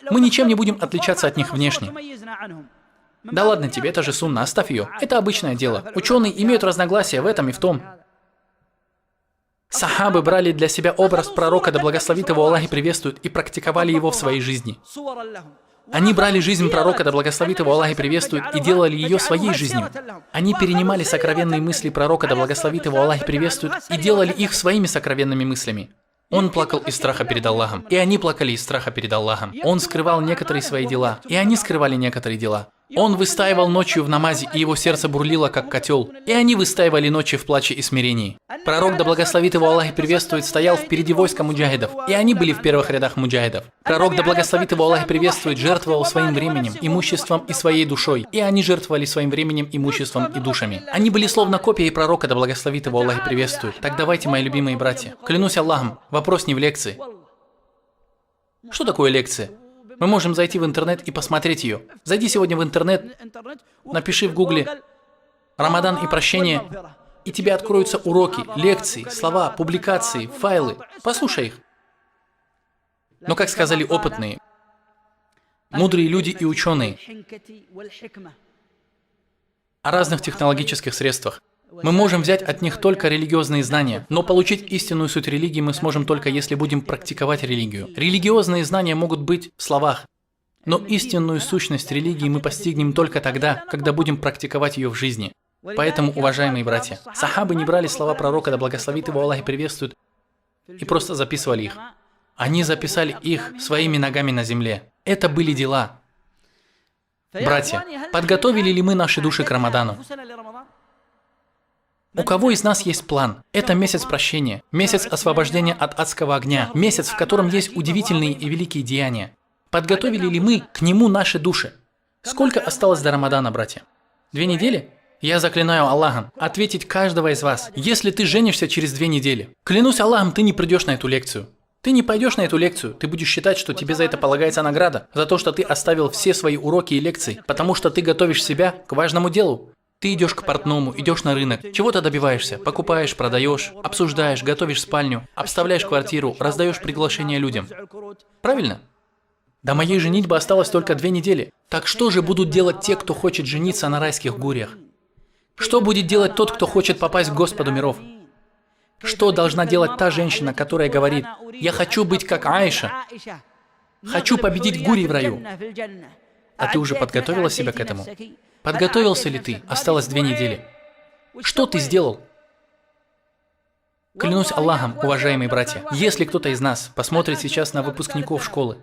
мы ничем не будем отличаться от них внешне. Да ладно тебе, это же сунна, оставь ее. Это обычное дело. Ученые имеют разногласия в этом и в том. Сахабы брали для себя образ пророка, да благословит его Аллах и приветствует, и практиковали его в своей жизни. Они брали жизнь пророка, да благословит его Аллах и приветствует, и делали ее своей жизнью. Они перенимали сокровенные мысли пророка, да благословит его Аллах и приветствует, и делали их своими сокровенными мыслями. Он плакал из страха перед Аллахом, и они плакали из страха перед Аллахом. Он скрывал некоторые свои дела, и они скрывали некоторые дела. Он выстаивал ночью в намазе, и его сердце бурлило, как котел. И они выстаивали ночи в плаче и смирении. Пророк, да благословит его Аллах и приветствует, стоял впереди войска муджахидов, и они были в первых рядах муджахидов. Пророк, да благословит его Аллах и приветствует, жертвовал своим временем, имуществом и своей душой. И они жертвовали своим временем, имуществом и душами. Они были словно копией пророка, да благословит его Аллах и приветствует. Так давайте, мои любимые братья, клянусь Аллахом, вопрос не в лекции. Что такое лекция? Мы можем зайти в интернет и посмотреть ее. Зайди сегодня в интернет, напиши в гугле «Рамадан и прощение», и тебе откроются уроки, лекции, слова, публикации, файлы. Послушай их. Но, как сказали опытные, мудрые люди и ученые о разных технологических средствах, мы можем взять от них только религиозные знания, но получить истинную суть религии мы сможем только если будем практиковать религию. Религиозные знания могут быть в словах, но истинную сущность религии мы постигнем только тогда, когда будем практиковать ее в жизни. Поэтому, уважаемые братья, сахабы не брали слова пророка, да благословит его Аллах и приветствует, и просто записывали их. Они записали их своими ногами на земле. Это были дела. Братья, подготовили ли мы наши души к Рамадану? У кого из нас есть план? Это месяц прощения, месяц освобождения от адского огня, месяц, в котором есть удивительные и великие деяния. Подготовили ли мы к нему наши души? Сколько осталось до Рамадана, братья? 2 недели? Я заклинаю Аллахом ответить каждого из вас, если ты женишься через 2 недели. Клянусь Аллахом, ты не придешь на эту лекцию. Ты не пойдешь на эту лекцию, ты будешь считать, что тебе за это полагается награда, за то, что ты оставил все свои уроки и лекции, потому что ты готовишь себя к важному делу. Ты идешь к портному, идешь на рынок, чего-то добиваешься, покупаешь, продаешь, обсуждаешь, готовишь спальню, обставляешь квартиру, раздаешь приглашения людям. Правильно? До моей женитьбы осталось только 2 недели. Так что же будут делать те, кто хочет жениться на райских гурьях? Что будет делать тот, кто хочет попасть к Господу миров? Что должна делать та женщина, которая говорит: «Я хочу быть как Аиша, хочу победить гурий в раю»? А ты уже подготовила себя к этому? Подготовился ли ты? Осталось 2 недели. Что ты сделал? Клянусь Аллахом, уважаемые братья, если кто-то из нас посмотрит сейчас на выпускников школы,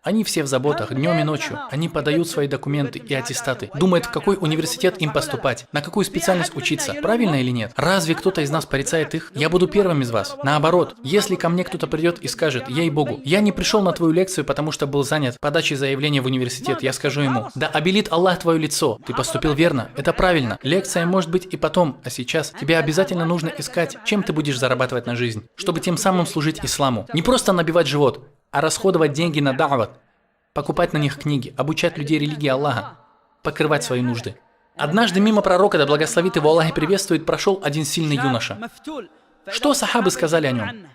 Они все в заботах, днем и ночью. Они подают свои документы и аттестаты. Думают, в какой университет им поступать, на какую специальность учиться, правильно или нет? Разве кто-то из нас порицает их? Я буду первым из вас. Наоборот, если ко мне кто-то придет и скажет, ей-богу, я не пришел на твою лекцию, потому что был занят подачей заявления в университет, я скажу ему, да обелит Аллах твое лицо, ты поступил верно, это правильно. Лекция может быть и потом, а сейчас тебе обязательно нужно искать, чем ты будешь зарабатывать на жизнь, чтобы тем самым служить исламу. Не просто набивать живот, а расходовать деньги на дават, покупать на них книги, обучать людей религии Аллаха, покрывать свои нужды. Однажды мимо пророка, да благословит его Аллах и приветствует, прошел один сильный юноша. Что сахабы сказали о нем?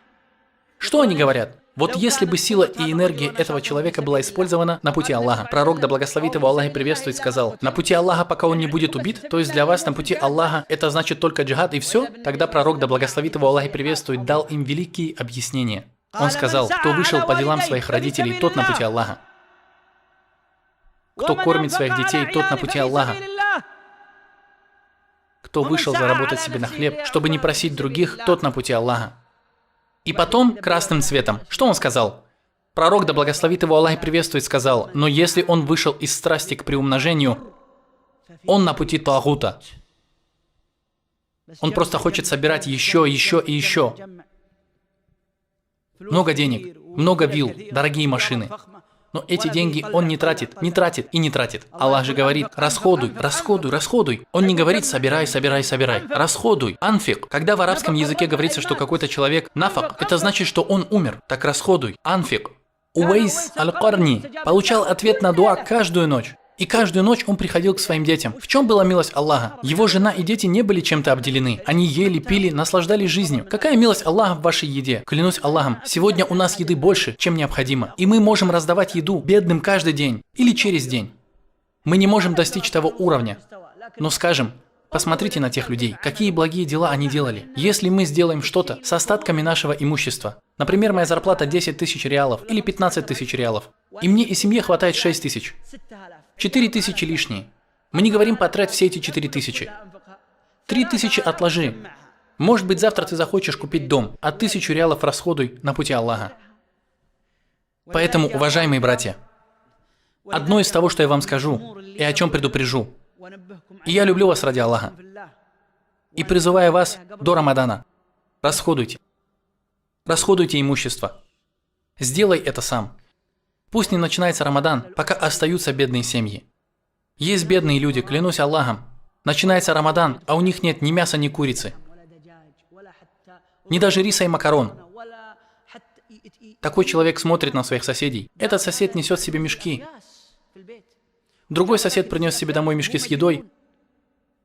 Что они говорят? Вот если бы сила и энергия этого человека была использована на пути Аллаха, пророк, да благословит его Аллах и приветствует, сказал, на пути Аллаха, пока он не будет убит, то есть для вас на пути Аллаха это значит только джихад и все? Тогда пророк, да благословит его Аллах и приветствует, дал им великие объяснения. Он сказал, кто вышел по делам своих родителей, тот на пути Аллаха. Кто кормит своих детей, тот на пути Аллаха. Кто вышел заработать себе на хлеб, чтобы не просить других, тот на пути Аллаха. И потом красным цветом. Что он сказал? Пророк, да благословит его Аллах и приветствует, сказал, но если он вышел из страсти к приумножению, он на пути тагута. Он просто хочет собирать еще и еще. Много денег, много вилл, дорогие машины. Но эти деньги он не тратит. Аллах же говорит, расходуй. Он не говорит, собирай. Расходуй. Анфик. Когда в арабском языке говорится, что какой-то человек нафак, это значит, что он умер. Так расходуй. Анфик. Уэйс аль-Карни получал ответ на дуа каждую ночь. И каждую ночь он приходил к своим детям. В чем была милость Аллаха? Его жена и дети не были чем-то обделены. Они ели, пили, наслаждались жизнью. Какая милость Аллаха в вашей еде? Клянусь Аллахом, сегодня у нас еды больше, чем необходимо. И мы можем раздавать еду бедным каждый день или через день. Мы не можем достичь того уровня. Но скажем, посмотрите на тех людей, какие благие дела они делали. Если мы сделаем что-то с остатками нашего имущества, например, моя зарплата 10 тысяч реалов или 15 тысяч реалов, и мне и семье хватает 6 тысяч. 4 тысячи лишние. Мы не говорим потрать все эти 4 тысячи. 3 тысячи отложи. Может быть, завтра ты захочешь купить дом, а 1000 реалов расходуй на пути Аллаха. Поэтому, уважаемые братья, одно из того, что я вам скажу и о чем предупрежу, и я люблю вас ради Аллаха, и призываю вас до Рамадана, расходуйте имущество. Сделай это сам. Пусть не начинается Рамадан, пока остаются бедные семьи. Есть бедные люди, клянусь Аллахом. Начинается Рамадан, а у них нет ни мяса, ни курицы. Ни даже риса и макарон. Такой человек смотрит на своих соседей. Этот сосед несет себе мешки. Другой сосед принес себе домой мешки с едой.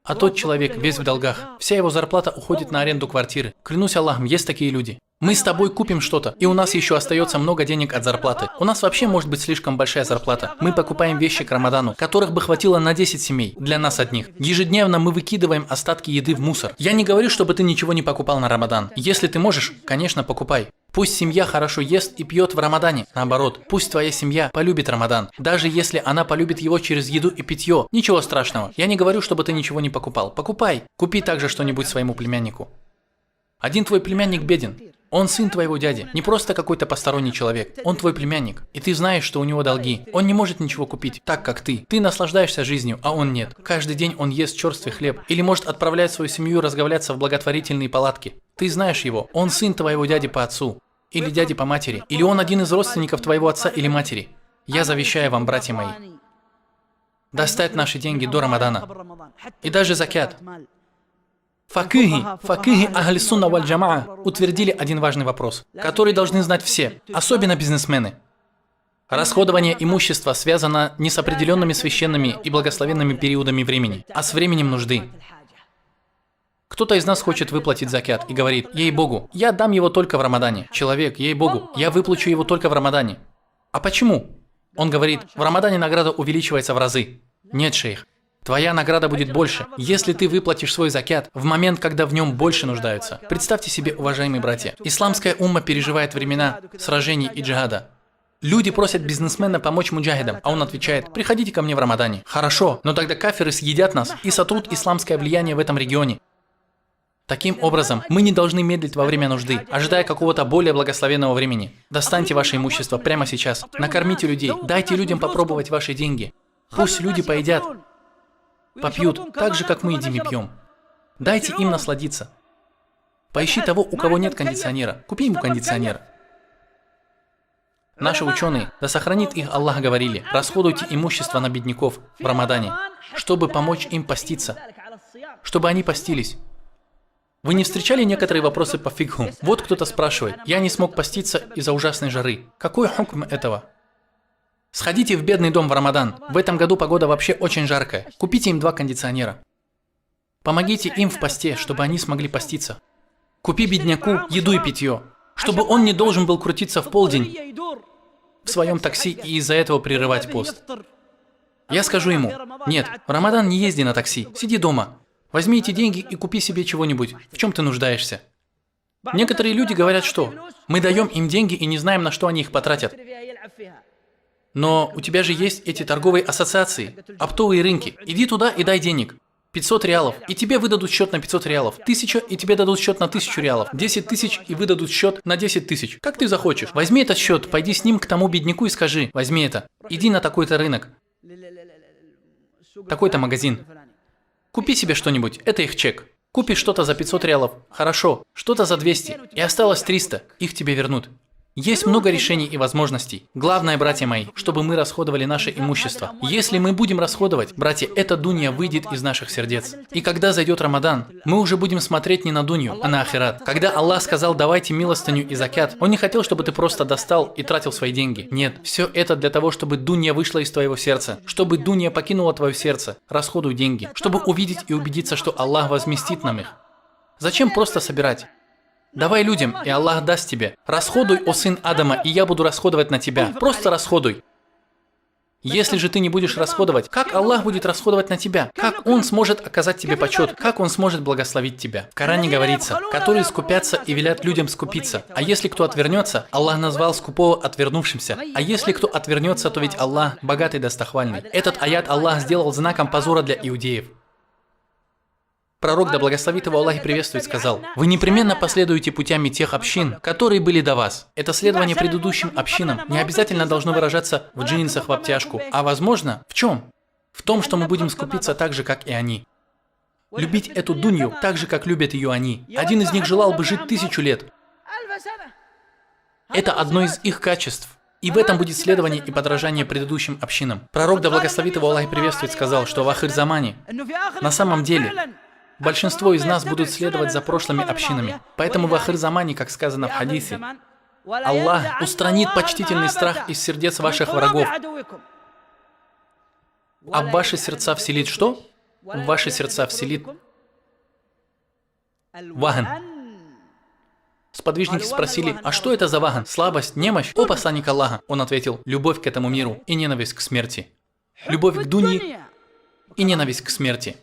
А тот человек весь в долгах. Вся его зарплата уходит на аренду квартиры. Клянусь Аллахом, есть такие люди. Мы с тобой купим что-то, и у нас еще остается много денег от зарплаты. У нас вообще может быть слишком большая зарплата. Мы покупаем вещи к Рамадану, которых бы хватило на 10 семей, для нас одних. Ежедневно мы выкидываем остатки еды в мусор. Я не говорю, чтобы ты ничего не покупал на Рамадан. Если ты можешь, конечно, покупай. Пусть семья хорошо ест и пьет в Рамадане. Наоборот, пусть твоя семья полюбит Рамадан. Даже если она полюбит его через еду и питье. Ничего страшного. Я не говорю, чтобы ты ничего не покупал. Покупай. Купи также что-нибудь своему племяннику. Один твой племянник беден. Он сын твоего дяди, не просто какой-то посторонний человек. Он твой племянник, и ты знаешь, что у него долги. Он не может ничего купить, так как ты. Ты наслаждаешься жизнью, а он нет. Каждый день он ест черствый хлеб. Или может отправлять свою семью разговляться в благотворительные палатки. Ты знаешь его. Он сын твоего дяди по отцу. Или дяди по матери. Или он один из родственников твоего отца или матери. Я завещаю вам, братья мои, достать наши деньги до Рамадана. И даже закят. Факихи Ахль Сунна валь Джамаа утвердили один важный вопрос, который должны знать все, особенно бизнесмены. Расходование имущества связано не с определенными священными и благословенными периодами времени, а с временем нужды. Кто-то из нас хочет выплатить закят и говорит, ей-богу, я дам его только в Рамадане. Человек, ей-богу, я выплачу его только в Рамадане. А почему? Он говорит, в Рамадане награда увеличивается в разы. Нет, шейх. Твоя награда будет больше, если ты выплатишь свой закят в момент, когда в нем больше нуждаются. Представьте себе, уважаемые братья, исламская умма переживает времена сражений и джихада. Люди просят бизнесмена помочь муджахидам, а он отвечает, приходите ко мне в Рамадане. Хорошо, но тогда кафиры съедят нас и сотрут исламское влияние в этом регионе. Таким образом, мы не должны медлить во время нужды, ожидая какого-то более благословенного времени. Достаньте ваше имущество прямо сейчас, накормите людей, дайте людям попробовать ваши деньги. Пусть люди поедят, попьют, так же, как мы едим и пьем. Дайте им насладиться. Поищи того, у кого нет кондиционера, купи ему кондиционер. Наши ученые, да сохранит их Аллах, говорили, расходуйте имущество на бедняков в Рамадане, чтобы помочь им поститься, чтобы они постились. Вы не встречали некоторые вопросы по фикху? Вот кто-то спрашивает, я не смог поститься из-за ужасной жары. Какой хукм этого? Сходите в бедный дом в Рамадан. В этом году погода вообще очень жаркая. Купите им 2 кондиционера. Помогите им в посте, чтобы они смогли поститься. Купи бедняку еду и питье, чтобы он не должен был крутиться в полдень в своем такси и из-за этого прерывать пост. Я скажу ему, нет, в Рамадан не езди на такси, сиди дома. Возьми эти деньги и купи себе чего-нибудь, в чем ты нуждаешься. Некоторые люди говорят, что мы даем им деньги и не знаем, на что они их потратят. Но у тебя же есть эти торговые ассоциации, оптовые рынки. Иди туда и дай денег. 500 реалов, и тебе выдадут счет на 500 реалов. 1000, и тебе дадут счет на 1000 реалов. 10 тысяч, и выдадут счет на 10 тысяч. Как ты захочешь. Возьми этот счет, пойди с ним к тому бедняку и скажи, возьми это. Иди на такой-то рынок, такой-то магазин. Купи себе что-нибудь, это их чек. Купи что-то за 500 реалов, хорошо, что-то за 200, и осталось 300, их тебе вернут. Есть много решений и возможностей. Главное, братья мои, чтобы мы расходовали наше имущество. Если мы будем расходовать, братья, эта дунья выйдет из наших сердец. И когда зайдет Рамадан, мы уже будем смотреть не на дунью, а на ахират. Когда Аллах сказал, давайте милостыню и закят, Он не хотел, чтобы ты просто достал и тратил свои деньги. Нет, все это для того, чтобы дунья вышла из твоего сердца. Чтобы дунья покинула твое сердце. Расходуй деньги. Чтобы увидеть и убедиться, что Аллах возместит нам их. Зачем просто собирать? Давай людям, и Аллах даст тебе. Расходуй, о сын Адама, и я буду расходовать на тебя. Просто расходуй. Если же ты не будешь расходовать, как Аллах будет расходовать на тебя? Как Он сможет оказать тебе почет? Как Он сможет благословить тебя? В Коране говорится, которые скупятся и велят людям скупиться. А если кто отвернется, Аллах назвал скупого отвернувшимся. А если кто отвернется, то ведь Аллах богатый достохвальный. Этот аят Аллах сделал знаком позора для иудеев. Пророк, да благословит его Аллах и приветствует, сказал, «Вы непременно последуете путями тех общин, которые были до вас». Это следование предыдущим общинам не обязательно должно выражаться в джинсах в обтяжку, а возможно, в чем? В том, что мы будем скупиться так же, как и они. Любить эту дунью так же, как любят ее они. Один из них желал бы жить 1000 лет. Это одно из их качеств. И в этом будет следование и подражание предыдущим общинам. Пророк, да благословит его Аллах и приветствует, сказал, что в ахир замане, на самом деле, большинство из нас будут следовать за прошлыми общинами. Поэтому в ахир замане, как сказано в хадисе, Аллах устранит почтительный страх из сердец ваших врагов. А в ваши сердца вселит что? В ваши сердца вселит ваган. Сподвижники спросили, а что это за ваган? Слабость, немощь? О посланник Аллаха! Он ответил, любовь к этому миру и ненависть к смерти. Любовь к дуньи и ненависть к смерти.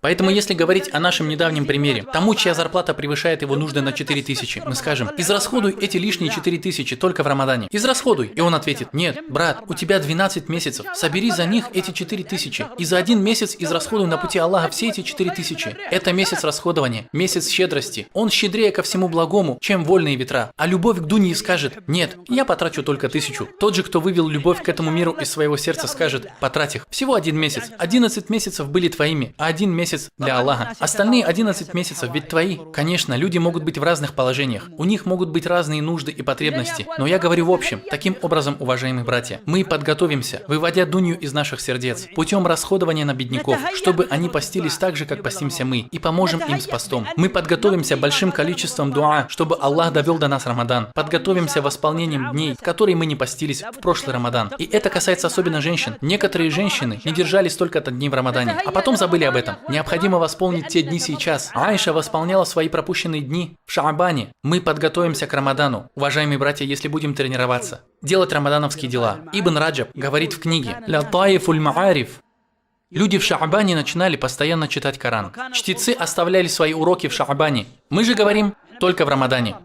Поэтому, если говорить о нашем недавнем примере, тому, чья зарплата превышает его нужды на 4000, мы скажем, израсходуй эти лишние 4000 только в Рамадане. Израсходуй. И он ответит, нет, брат, у тебя 12 месяцев, собери за них эти 4000, и за 1 месяц израсходуй на пути Аллаха все эти 4000. Это месяц расходования, месяц щедрости. Он щедрее ко всему благому, чем вольные ветра. А любовь к дуньи скажет, нет, я потрачу только 1000. Тот же, кто вывел любовь к этому миру из своего сердца, скажет, потрать их. Всего 1 месяц. 11 месяцев были твоими, а 1 месяц для Аллаха. Остальные 11 месяцев ведь твои. Конечно, люди могут быть в разных положениях. У них могут быть разные нужды и потребности. Но я говорю в общем. Таким образом, уважаемые братья, мы подготовимся, выводя дунью из наших сердец, путем расходования на бедняков, чтобы они постились так же, как постимся мы, и поможем им с постом. Мы подготовимся большим количеством дуа, чтобы Аллах довел до нас Рамадан. Подготовимся восполнением дней, в которые мы не постились в прошлый Рамадан. И это касается особенно женщин. Некоторые женщины не держались столько-то дней в Рамадане, а потом забыли об этом. Необходимо восполнить те дни сейчас. Аиша восполняла свои пропущенные дни в Шаабане. Мы подготовимся к Рамадану. Уважаемые братья, если будем тренироваться, делать рамадановские дела. Ибн Раджаб говорит в книге «Латаифуль Маариф». Люди в Шаабане начинали постоянно читать Коран. Чтецы оставляли свои уроки в Шаабане. Мы же говорим только в Рамадане.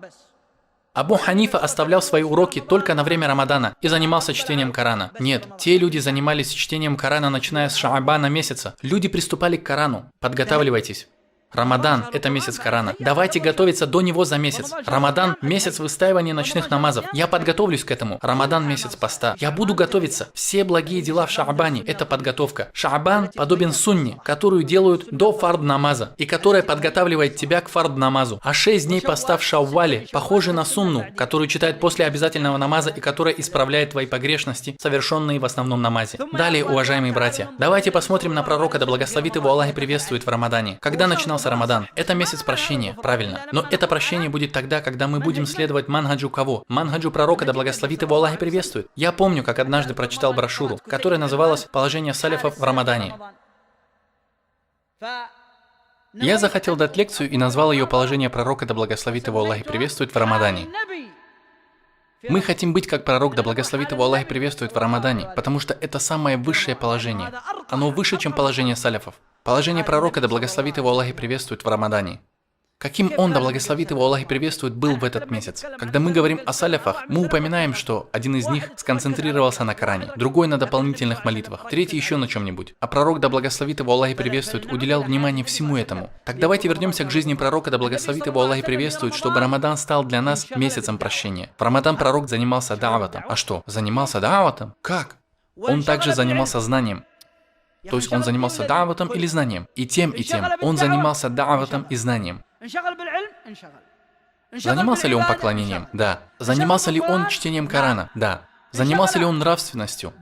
Абу Ханифа оставлял свои уроки только на время Рамадана и занимался чтением Корана. Нет, те люди занимались чтением Корана, начиная с Шаабана месяца. Люди приступали к Корану. Подготавливайтесь. Рамадан – это месяц Корана. Давайте готовиться до него за месяц. Рамадан – месяц выстаивания ночных намазов. Я подготовлюсь к этому. Рамадан – месяц поста. Я буду готовиться. Все благие дела в Шаабане – это подготовка. Шаабан подобен сунне, которую делают до фард намаза, и которая подготавливает тебя к фард намазу. А 6 дней поста в Шаввале похожи на сунну, которую читают после обязательного намаза и которая исправляет твои погрешности, совершенные в основном намазе. Далее, уважаемые братья, давайте посмотрим на пророка, да благословит его Аллах и приветствует в Рамадане. Когда начинался Рамадан? Это месяц прощения, правильно. Но это прощение будет тогда, когда мы будем следовать манхаджу кого? Манхаджу пророка, да благословит его Аллах и приветствует. Я помню, как однажды прочитал брошюру, которая называлась «Положение салифов в Рамадане». Я захотел дать лекцию и назвал ее «Положение пророка, да благословит его Аллах и приветствует в Рамадане». Мы хотим быть как пророк, да благословит его Аллах и приветствует в Рамадане, потому что это самое высшее положение. Оно выше, чем положение салифов. Положение пророка, да благословит его Аллах и приветствует в Рамадане. Каким он, да благословит его Аллах и приветствует, был в этот месяц? Когда мы говорим о салифах, мы упоминаем, что один из них сконцентрировался на Коране, другой на дополнительных молитвах, третий еще на чем-нибудь. А пророк, да благословит его Аллах и приветствует, уделял внимание всему этому. Так давайте вернемся к жизни пророка, да благословит его Аллах и приветствует, чтобы Рамадан стал для нас месяцем прощения. В Рамадан пророк занимался да'ватом. А что? Занимался да'ватом? Как? Он также занимался знанием. То есть он занимался да'ватом или знанием? И тем, и тем. Он занимался да'ватом и знанием. Занимался ли он поклонением? Да. Занимался ли он чтением Корана? Да. Занимался ли он нравственностью,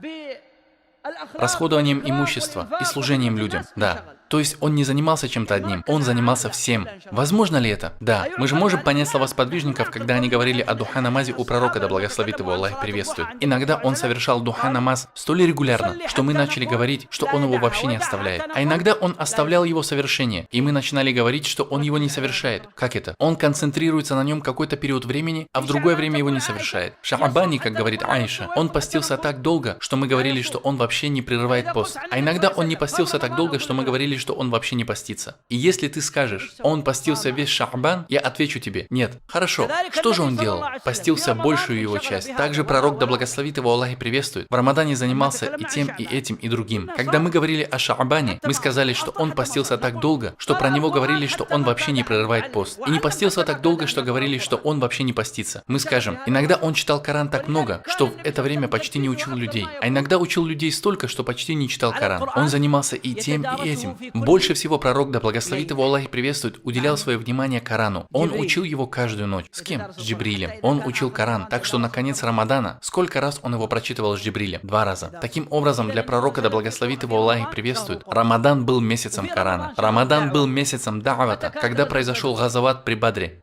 расходованием имущества и служением людям? Да. То есть он не занимался чем-то одним, он занимался всем. Возможно ли это? Да. Мы же можем понять слова сподвижников, когда они говорили о духа-намазе у пророка, да благословит его Аллах и приветствует. Иногда он совершал духа-намаз столь регулярно, что мы начали говорить, что он его вообще не оставляет. А иногда он оставлял его совершение, и мы начинали говорить, что он его не совершает. Как это? Он концентрируется на нем какой-то период времени, а в другое время его не совершает. В Шаабане, как говорит Аиша, он постился так долго, что мы говорили, что он вообще не прерывает пост. А иногда он не постился так долго, что мы говорили, что он вообще не постится. И если ты скажешь, он постился весь Шаабан, я отвечу тебе, нет. Хорошо. Что же он делал? Постился большую его часть. Также пророк, да благословит его Аллах и приветствует, в Рамадане занимался и тем, и этим, и другим. Когда мы говорили о Шаабане, мы сказали, что он постился так долго, что про него говорили, что он вообще не прерывает пост. И не постился так долго, что говорили, что он вообще не постится. Мы скажем, иногда он читал Коран так много, что в это время почти не учил людей. А иногда учил людей столько, что почти не читал Коран. Он занимался и тем, и этим. Больше всего пророк, да благословит его Аллах и приветствует, уделял свое внимание Корану. Он учил его каждую ночь. С кем? С Джибрилем. Он учил Коран, так что на конец Рамадана, сколько раз он его прочитывал с Джибрилем? 2 раза. Таким образом, для пророка, да благословит его Аллах и приветствует, Рамадан был месяцем Корана. Рамадан был месяцем да'вата, когда произошел газават при Бадре.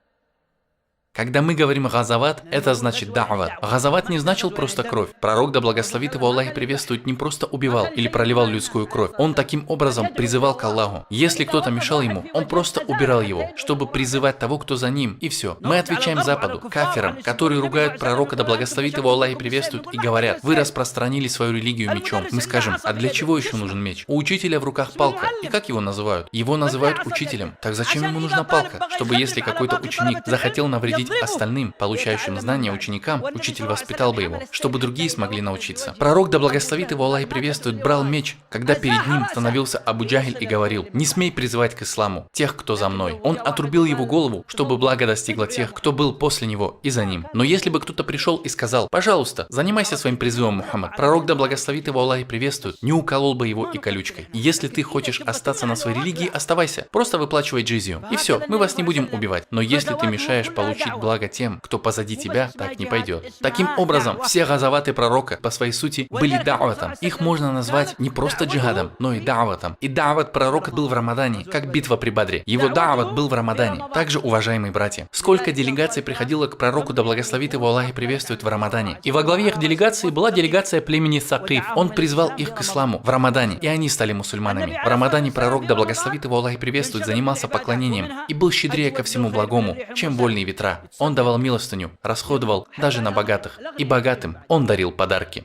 Когда мы говорим «газават», это значит «да'ват». Газават не значил просто кровь. Пророк, да благословит его Аллах и приветствует, не просто убивал или проливал людскую кровь. Он таким образом призывал к Аллаху. Если кто-то мешал ему, он просто убирал его, чтобы призывать того, кто за ним, и все. Мы отвечаем Западу, кафирам, которые ругают пророка, да благословит его Аллах и приветствует, и говорят: вы распространили свою религию мечом. Мы скажем: а для чего еще нужен меч? У учителя в руках палка. И как его называют? Его называют учителем. Так зачем ему нужна палка? Чтобы если какой-то ученик захотел навредить остальным, получающим знания ученикам, учитель воспитал бы его, чтобы другие смогли научиться. Пророк, да благословит его Аллах и приветствует, брал меч, когда перед ним становился Абу Джахиль и говорил: не смей призывать к исламу тех, кто за мной. Он отрубил его голову, чтобы благо достигло тех, кто был после него и за ним. Но если бы кто-то пришел и сказал: пожалуйста, занимайся своим призывом, Мухаммад, пророк, да благословит его Аллах и приветствует, не уколол бы его и колючкой. Если ты хочешь остаться на своей религии, оставайся, просто выплачивай джизью. И все, мы вас не будем убивать. Но если ты мешаешь получить благо тем, кто позади тебя, так не пойдет. Таким образом, все газаваты пророка по своей сути были да'ватом. Их можно назвать не просто джихадом, но и да'ватом. И да'ват пророка был в Рамадане, как битва при Бадре. Его да'ват был в Рамадане. Также, уважаемые братья, сколько делегаций приходило к пророку, да благословит его Аллах и приветствует, в Рамадане. И во главе их делегации была делегация племени Сакиф. Он призвал их к исламу в Рамадане, и они стали мусульманами. В Рамадане пророк, да благословит его Аллах и приветствует, занимался поклонением и был щедрее ко всему благому, чем вольные ветра. Он давал милостыню, расходовал даже на богатых, и богатым он дарил подарки.